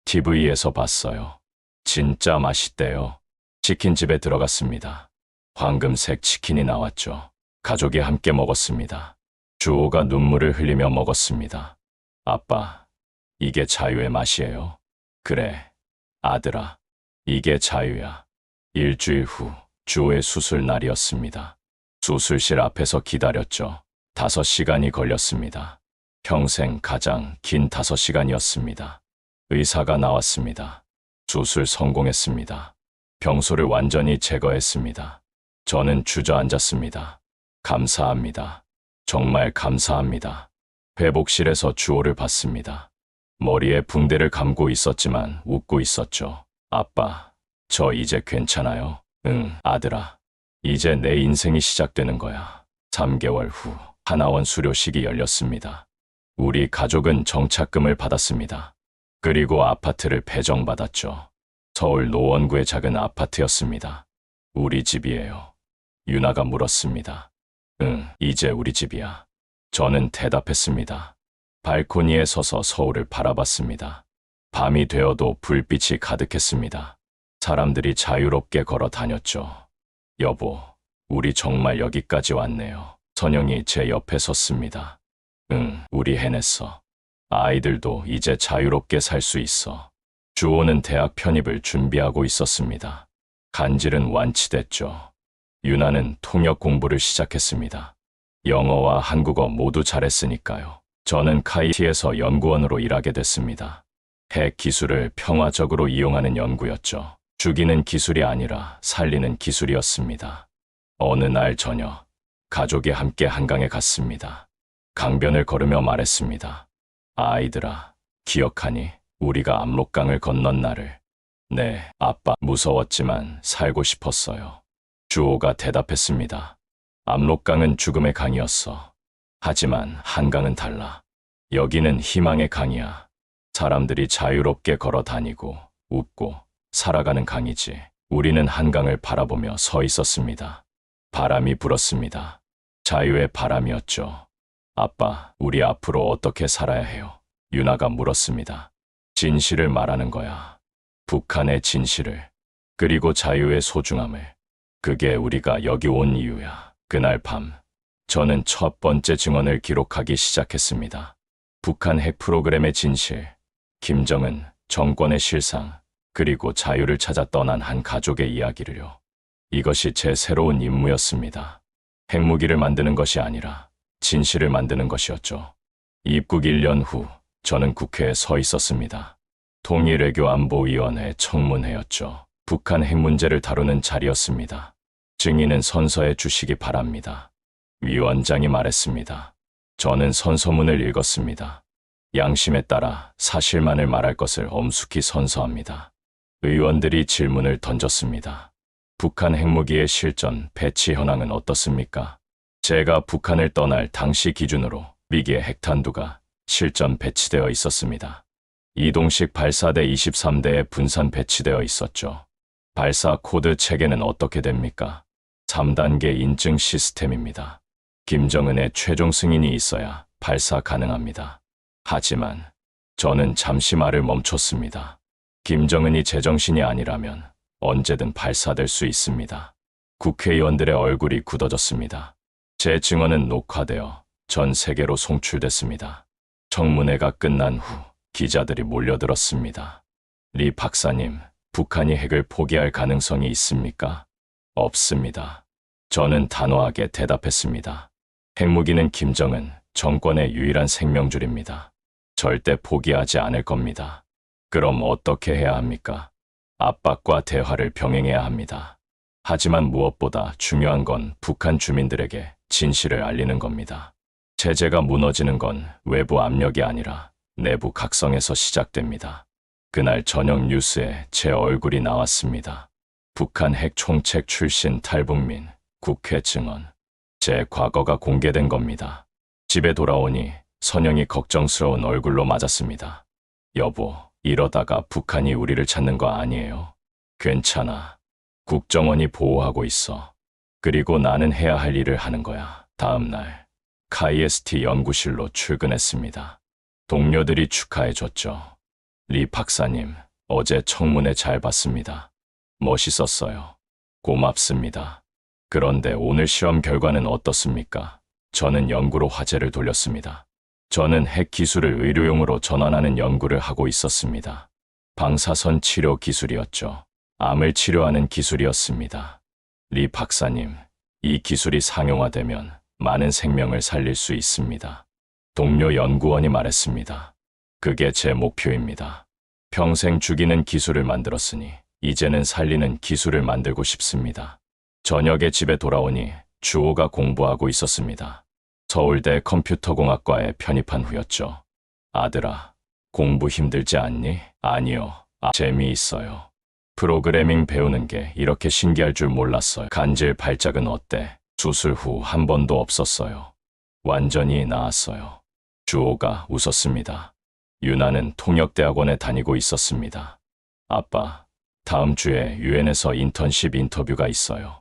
D: TV에서 봤어요. 진짜 맛있대요. 치킨집에 들어갔습니다. 황금색 치킨이 나왔죠. 가족이 함께 먹었습니다. 주호가 눈물을 흘리며 먹었습니다. 아빠, 이게 자유의 맛이에요. 그래, 아들아, 이게 자유야. 일주일 후 주호의 수술 날이었습니다. 수술실 앞에서 기다렸죠. 5시간이 걸렸습니다. 평생 가장 긴 5시간이었습니다. 의사가 나왔습니다. 수술 성공했습니다. 병소를 완전히 제거했습니다. 저는 주저앉았습니다. 감사합니다. 정말 감사합니다. 회복실에서 주호를 봤습니다. 머리에 붕대를 감고 있었지만 웃고 있었죠. 아빠, 저 이제 괜찮아요? 응, 아들아. 이제 내 인생이 시작되는 거야. 3개월 후 하나원 수료식이 열렸습니다. 우리 가족은 정착금을 받았습니다. 그리고 아파트를 배정받았죠. 서울 노원구의 작은 아파트였습니다. 우리 집이에요. 유나가 물었습니다. 응, 이제 우리 집이야. 저는 대답했습니다. 발코니에 서서 서울을 바라봤습니다. 밤이 되어도 불빛이 가득했습니다. 사람들이 자유롭게 걸어 다녔죠. 여보, 우리 정말 여기까지 왔네요. 선영이 제 옆에 섰습니다. 응, 우리 해냈어. 아이들도 이제 자유롭게 살 수 있어. 주호는 대학 편입을 준비하고 있었습니다. 간질은 완치됐죠. 유나는 통역 공부를 시작했습니다. 영어와 한국어 모두 잘했으니까요. 저는 KIT에서 연구원으로 일하게 됐습니다. 핵 기술을 평화적으로 이용하는 연구였죠. 죽이는 기술이 아니라 살리는 기술이었습니다. 어느 날 저녁, 가족이 함께 한강에 갔습니다. 강변을 걸으며 말했습니다. 아이들아, 기억하니? 우리가 압록강을 건넌 날을. 네, 아빠. 무서웠지만 살고 싶었어요. 주호가 대답했습니다. 압록강은 죽음의 강이었어. 하지만 한강은 달라. 여기는 희망의 강이야. 사람들이 자유롭게 걸어 다니고 웃고 살아가는 강이지. 우리는 한강을 바라보며 서 있었습니다. 바람이 불었습니다. 자유의 바람이었죠. 아빠, 우리 앞으로 어떻게 살아야 해요? 유나가 물었습니다. 진실을 말하는 거야. 북한의 진실을. 그리고 자유의 소중함을. 그게 우리가 여기 온 이유야. 그날 밤, 저는 첫 번째 증언을 기록하기 시작했습니다. 북한 핵 프로그램의 진실, 김정은 정권의 실상, 그리고 자유를 찾아 떠난 한 가족의 이야기를요. 이것이 제 새로운 임무였습니다. 핵무기를 만드는 것이 아니라 진실을 만드는 것이었죠. 입국 1년 후 저는 국회에 서 있었습니다. 통일외교안보위원회 청문회였죠. 북한 핵 문제를 다루는 자리였습니다. 증인은 선서해 주시기 바랍니다. 위원장이 말했습니다. 저는 선서문을 읽었습니다. 양심에 따라 사실만을 말할 것을 엄숙히 선서합니다. 의원들이 질문을 던졌습니다. 북한 핵무기의 실전 배치 현황은 어떻습니까? 제가 북한을 떠날 당시 기준으로 미기의 핵탄두가 실전 배치되어 있었습니다. 이동식 발사대 23대에 분산 배치되어 있었죠. 발사 코드 체계는 어떻게 됩니까? 3단계 인증 시스템입니다. 김정은의 최종 승인이 있어야 발사 가능합니다. 하지만 저는 잠시 말을 멈췄습니다. 김정은이 제정신이 아니라면 언제든 발사될 수 있습니다. 국회의원들의 얼굴이 굳어졌습니다. 제 증언은 녹화되어 전 세계로 송출됐습니다. 청문회가 끝난 후 기자들이 몰려들었습니다. 리 박사님, 북한이 핵을 포기할 가능성이 있습니까? 없습니다. 저는 단호하게 대답했습니다. 핵무기는 김정은 정권의 유일한 생명줄입니다. 절대 포기하지 않을 겁니다. 그럼 어떻게 해야 합니까? 압박과 대화를 병행해야 합니다. 하지만 무엇보다 중요한 건 북한 주민들에게 진실을 알리는 겁니다. 체제가 무너지는 건 외부 압력이 아니라 내부 각성에서 시작됩니다. 그날 저녁 뉴스에 제 얼굴이 나왔습니다. 북한 핵 총책 출신 탈북민, 국회 증언. 제 과거가 공개된 겁니다. 집에 돌아오니 선영이 걱정스러운 얼굴로 맞았습니다. 여보, 이러다가 북한이 우리를 찾는 거 아니에요? 괜찮아. 국정원이 보호하고 있어. 그리고 나는 해야 할 일을 하는 거야. 다음 날 KST 연구실로 출근했습니다. 동료들이 축하해줬죠. 리 박사님, 어제 청문회 잘 봤습니다. 멋있었어요. 고맙습니다. 그런데 오늘 시험 결과는 어떻습니까? 저는 연구로 화제를 돌렸습니다. 저는 핵 기술을 의료용으로 전환하는 연구를 하고 있었습니다. 방사선 치료 기술이었죠. 암을 치료하는 기술이었습니다. 리 박사님, 이 기술이 상용화되면 많은 생명을 살릴 수 있습니다. 동료 연구원이 말했습니다. 그게 제 목표입니다. 평생 죽이는 기술을 만들었으니 이제는 살리는 기술을 만들고 싶습니다. 저녁에 집에 돌아오니 주호가 공부하고 있었습니다. 서울대 컴퓨터공학과에 편입한 후였죠. 아들아, 공부 힘들지 않니? 아니요. 재미있어요. 프로그래밍 배우는 게 이렇게 신기할 줄 몰랐어요. 간질 발작은 어때? 수술 후 한 번도 없었어요. 완전히 나았어요. 주호가 웃었습니다. 유나는 통역대학원에 다니고 있었습니다. 아빠, 다음 주에 유엔에서 인턴십 인터뷰가 있어요.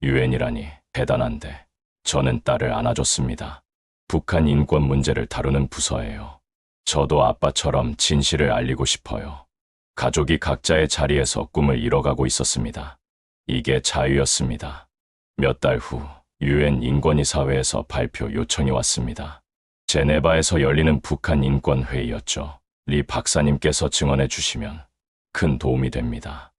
D: 유엔이라니 대단한데 저는 딸을 안아줬습니다. 북한 인권 문제를 다루는 부서예요. 저도 아빠처럼 진실을 알리고 싶어요. 가족이 각자의 자리에서 꿈을 이뤄가고 있었습니다. 이게 자유였습니다. 몇 달 후 유엔 인권이사회에서 발표 요청이 왔습니다. 제네바에서 열리는 북한 인권회의였죠. 리 박사님께서 증언해 주시면 큰 도움이 됩니다.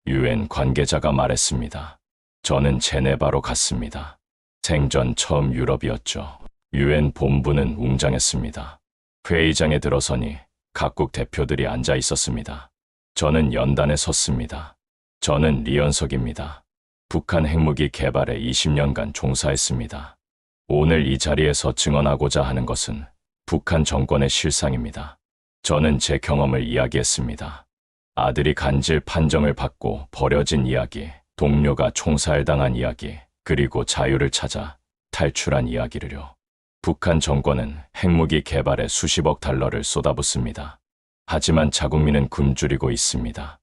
D: 유엔 관계자가 말했습니다. 저는 제네바로 갔습니다. 생전 처음 유럽이었죠. 유엔 본부는 웅장했습니다. 회의장에 들어서니 각국 대표들이 앉아 있었습니다. 저는 연단에 섰습니다. 저는 리현석입니다. 북한 핵무기 개발에 20년간 종사했습니다. 오늘 이 자리에서 증언하고자 하는 것은 북한 정권의 실상입니다. 저는 제 경험을 이야기했습니다. 아들이 간질 판정을 받고 버려진 이야기, 동료가 총살당한 이야기, 그리고 자유를 찾아 탈출한 이야기를요. 북한 정권은 핵무기 개발에 수십억 달러를 쏟아붓습니다. 하지만 자국민은 굶주리고 있습니다.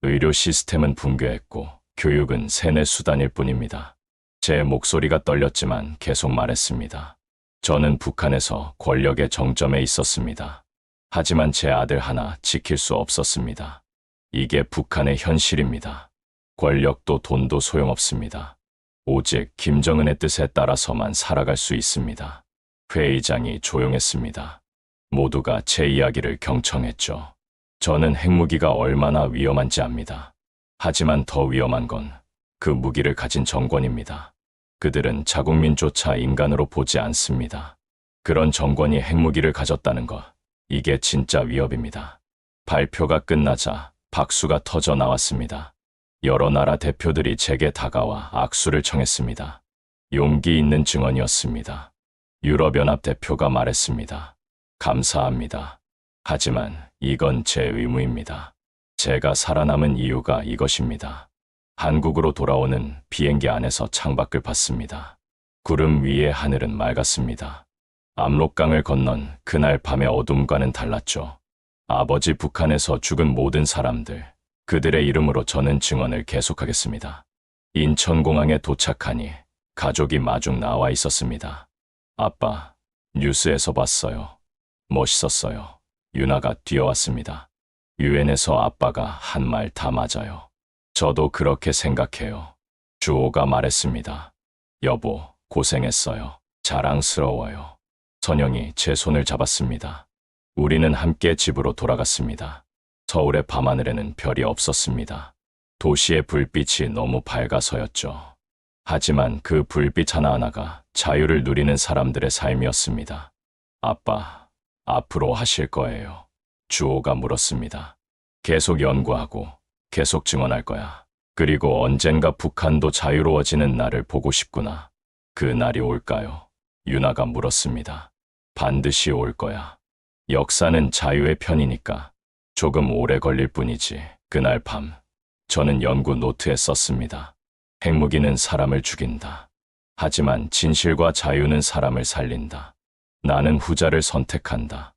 D: 의료 시스템은 붕괴했고 교육은 세뇌 수단일 뿐입니다. 제 목소리가 떨렸지만 계속 말했습니다. 저는 북한에서 권력의 정점에 있었습니다. 하지만 제 아들 하나 지킬 수 없었습니다. 이게 북한의 현실입니다. 권력도 돈도 소용없습니다. 오직 김정은의 뜻에 따라서만 살아갈 수 있습니다. 회의장이 조용했습니다. 모두가 제 이야기를 경청했죠. 저는 핵무기가 얼마나 위험한지 압니다. 하지만 더 위험한 건 그 무기를 가진 정권입니다. 그들은 자국민조차 인간으로 보지 않습니다. 그런 정권이 핵무기를 가졌다는 것, 이게 진짜 위협입니다. 발표가 끝나자 박수가 터져 나왔습니다. 여러 나라 대표들이 제게 다가와 악수를 청했습니다. 용기 있는 증언이었습니다. 유럽연합 대표가 말했습니다. 감사합니다. 하지만 이건 제 의무입니다. 제가 살아남은 이유가 이것입니다. 한국으로 돌아오는 비행기 안에서 창밖을 봤습니다. 구름 위의 하늘은 맑았습니다. 압록강을 건넌 그날 밤의 어둠과는 달랐죠. 아버지 북한에서 죽은 모든 사람들, 그들의 이름으로 저는 증언을 계속하겠습니다. 인천공항에 도착하니 가족이 마중 나와 있었습니다. 아빠, 뉴스에서 봤어요. 멋있었어요. 유나가 뛰어왔습니다. 유엔에서 아빠가 한 말 다 맞아요. 저도 그렇게 생각해요. 주호가 말했습니다. 여보, 고생했어요. 자랑스러워요. 선영이 제 손을 잡았습니다. 우리는 함께 집으로 돌아갔습니다. 서울의 밤하늘에는 별이 없었습니다. 도시의 불빛이 너무 밝아서였죠. 하지만 그 불빛 하나하나가 자유를 누리는 사람들의 삶이었습니다. 아빠, 앞으로 하실 거예요. 주호가 물었습니다. 계속 연구하고 계속 증언할 거야. 그리고 언젠가 북한도 자유로워지는 날을 보고 싶구나. 그 날이 올까요? 유나가 물었습니다. 반드시 올 거야. 역사는 자유의 편이니까 조금 오래 걸릴 뿐이지. 그날 밤, 저는 연구 노트에 썼습니다. 핵무기는 사람을 죽인다. 하지만 진실과 자유는 사람을 살린다. 나는 후자를 선택한다.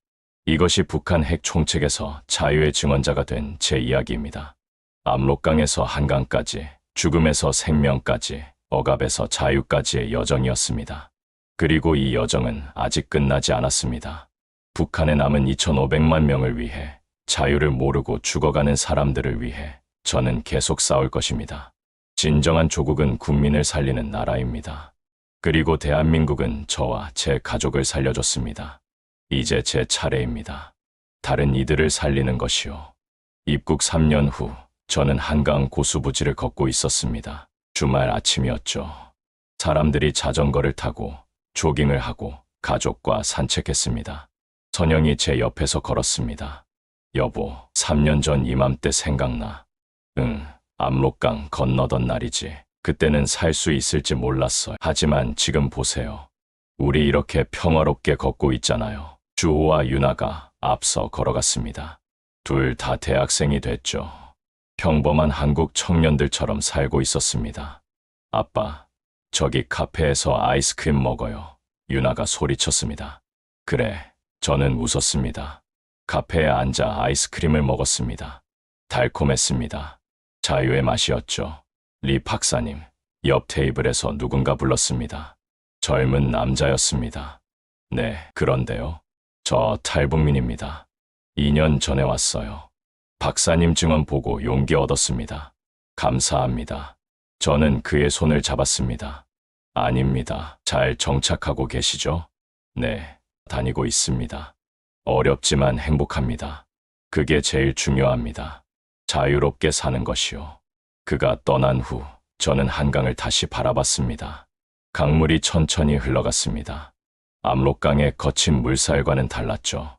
D: 이것이 북한 핵 총책에서 자유의 증언자가 된 제 이야기입니다. 압록강에서 한강까지, 죽음에서 생명까지, 억압에서 자유까지의 여정이었습니다. 그리고 이 여정은 아직 끝나지 않았습니다. 북한에 남은 2,500만 명을 위해, 자유를 모르고 죽어가는 사람들을 위해 저는 계속 싸울 것입니다. 진정한 조국은 국민을 살리는 나라입니다. 그리고 대한민국은 저와 제 가족을 살려줬습니다. 이제 제 차례입니다. 다른 이들을 살리는 것이요. 입국 3년 후 저는 한강 고수부지를 걷고 있었습니다. 주말 아침이었죠. 사람들이 자전거를 타고 조깅을 하고 가족과 산책했습니다. 선영이 제 옆에서 걸었습니다. 여보, 3년 전 이맘때 생각나. 응, 압록강 건너던 날이지. 그때는 살 수 있을지 몰랐어요. 하지만 지금 보세요. 우리 이렇게 평화롭게 걷고 있잖아요. 주호와 유나가 앞서 걸어갔습니다. 둘 다 대학생이 됐죠. 평범한 한국 청년들처럼 살고 있었습니다. 아빠, 저기 카페에서 아이스크림 먹어요. 유나가 소리쳤습니다. 그래, 저는 웃었습니다. 카페에 앉아 아이스크림을 먹었습니다. 달콤했습니다. 자유의 맛이었죠. 리 박사님, 옆 테이블에서 누군가 불렀습니다. 젊은 남자였습니다. 네, 그런데요. 저 탈북민입니다. 2년 전에 왔어요. 박사님 증언 보고 용기 얻었습니다. 감사합니다. 저는 그의 손을 잡았습니다. 아닙니다. 잘 정착하고 계시죠? 네, 다니고 있습니다. 어렵지만 행복합니다. 그게 제일 중요합니다. 자유롭게 사는 것이요. 그가 떠난 후 저는 한강을 다시 바라봤습니다. 강물이 천천히 흘러갔습니다. 압록강의 거친 물살과는 달랐죠.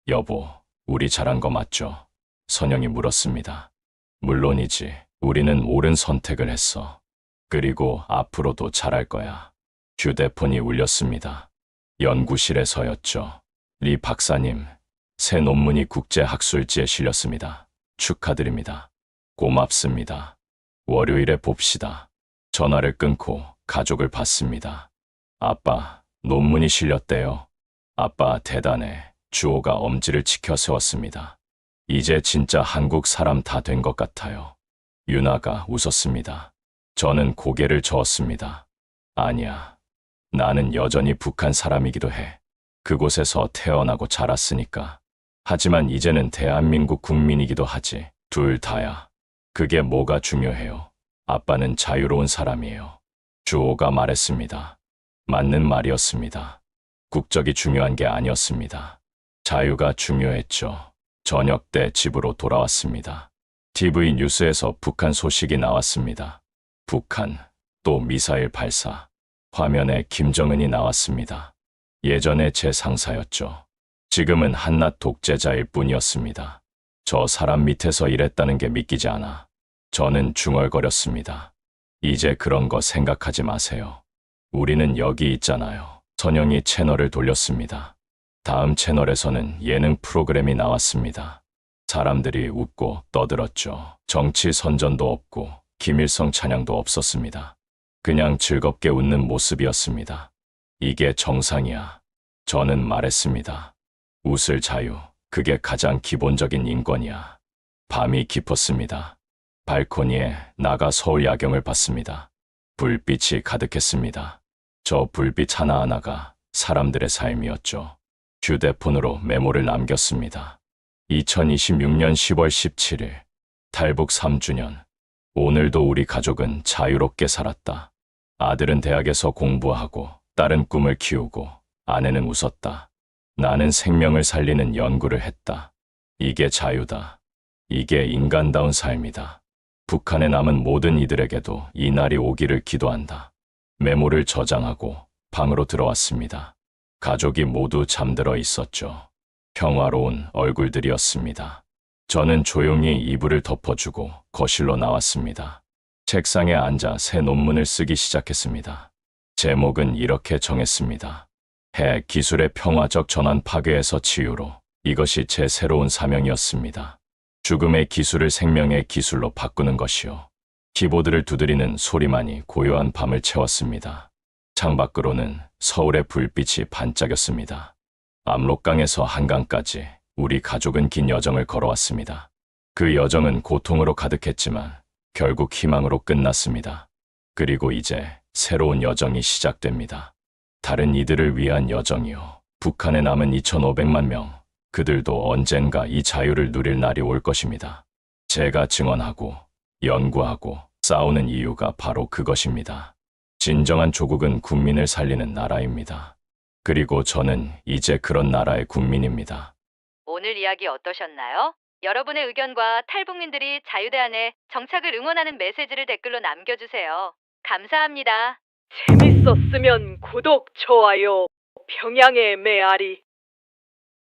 D: 여보, 우리 잘한 거 맞죠? 선영이 물었습니다. 물론이지. 우리는 옳은 선택을 했어. 그리고 앞으로도 잘할 거야. 휴대폰이 울렸습니다. 연구실에서였죠. 리 박사님, 새 논문이 국제학술지에 실렸습니다. 축하드립니다. 고맙습니다. 월요일에 봅시다. 전화를 끊고 가족을 봤습니다. 아빠, 논문이 실렸대요. 아빠 대단해. 주호가 엄지를 치켜 세웠습니다. 이제 진짜 한국 사람 다 된 것 같아요. 유나가 웃었습니다. 저는 고개를 저었습니다. 아니야. 나는 여전히 북한 사람이기도 해. 그곳에서 태어나고 자랐으니까. 하지만 이제는 대한민국 국민이기도 하지. 둘 다야. 그게 뭐가 중요해요. 아빠는 자유로운 사람이에요. 주호가 말했습니다. 맞는 말이었습니다. 국적이 중요한 게 아니었습니다. 자유가 중요했죠. 저녁 때 집으로 돌아왔습니다. TV 뉴스에서 북한 소식이 나왔습니다. 북한, 또 미사일 발사. 화면에 김정은이 나왔습니다. 예전에 제 상사였죠. 지금은 한낱 독재자일 뿐이었습니다. 저 사람 밑에서 일했다는 게 믿기지 않아. 저는 중얼거렸습니다. 이제 그런 거 생각하지 마세요. 우리는 여기 있잖아요. 선영이 채널을 돌렸습니다. 다음 채널에서는 예능 프로그램이 나왔습니다. 사람들이 웃고 떠들었죠. 정치 선전도 없고 김일성 찬양도 없었습니다. 그냥 즐겁게 웃는 모습이었습니다. 이게 정상이야. 저는 말했습니다. 웃을 자유, 그게 가장 기본적인 인권이야. 밤이 깊었습니다. 발코니에 나가 서울 야경을 봤습니다. 불빛이 가득했습니다. 저 불빛 하나하나가 사람들의 삶이었죠. 휴대폰으로 메모를 남겼습니다. 2026년 10월 17일, 탈북 3주년. 오늘도 우리 가족은 자유롭게 살았다. 아들은 대학에서 공부하고 딸은 꿈을 키우고 아내는 웃었다. 나는 생명을 살리는 연구를 했다. 이게 자유다. 이게 인간다운 삶이다. 북한에 남은 모든 이들에게도 이 날이 오기를 기도한다. 메모를 저장하고 방으로 들어왔습니다. 가족이 모두 잠들어 있었죠. 평화로운 얼굴들이었습니다. 저는 조용히 이불을 덮어주고 거실로 나왔습니다. 책상에 앉아 새 논문을 쓰기 시작했습니다. 제목은 이렇게 정했습니다. 핵 기술의 평화적 전환 파괴에서 치유로. 이것이 제 새로운 사명이었습니다. 죽음의 기술을 생명의 기술로 바꾸는 것이요. 키보드를 두드리는 소리만이 고요한 밤을 채웠습니다. 창밖으로는 서울의 불빛이 반짝였습니다. 압록강에서 한강까지 우리 가족은 긴 여정을 걸어왔습니다. 그 여정은 고통으로 가득했지만 결국 희망으로 끝났습니다. 그리고 이제 새로운 여정이 시작됩니다. 다른 이들을 위한 여정이요. 북한에 남은 2,500만 명, 그들도 언젠가 이 자유를 누릴 날이 올 것입니다. 제가 증언하고 연구하고 싸우는 이유가 바로 그것입니다. 진정한 조국은 국민을 살리는 나라입니다. 그리고 저는 이제 그런 나라의 국민입니다.
C: 오늘 이야기 어떠셨나요? 여러분의 의견과 탈북민들이 자유대안에 정착을 응원하는 메시지를 댓글로 남겨주세요. 감사합니다.
A: 재밌었으면 구독, 좋아요, 평양의 메아리.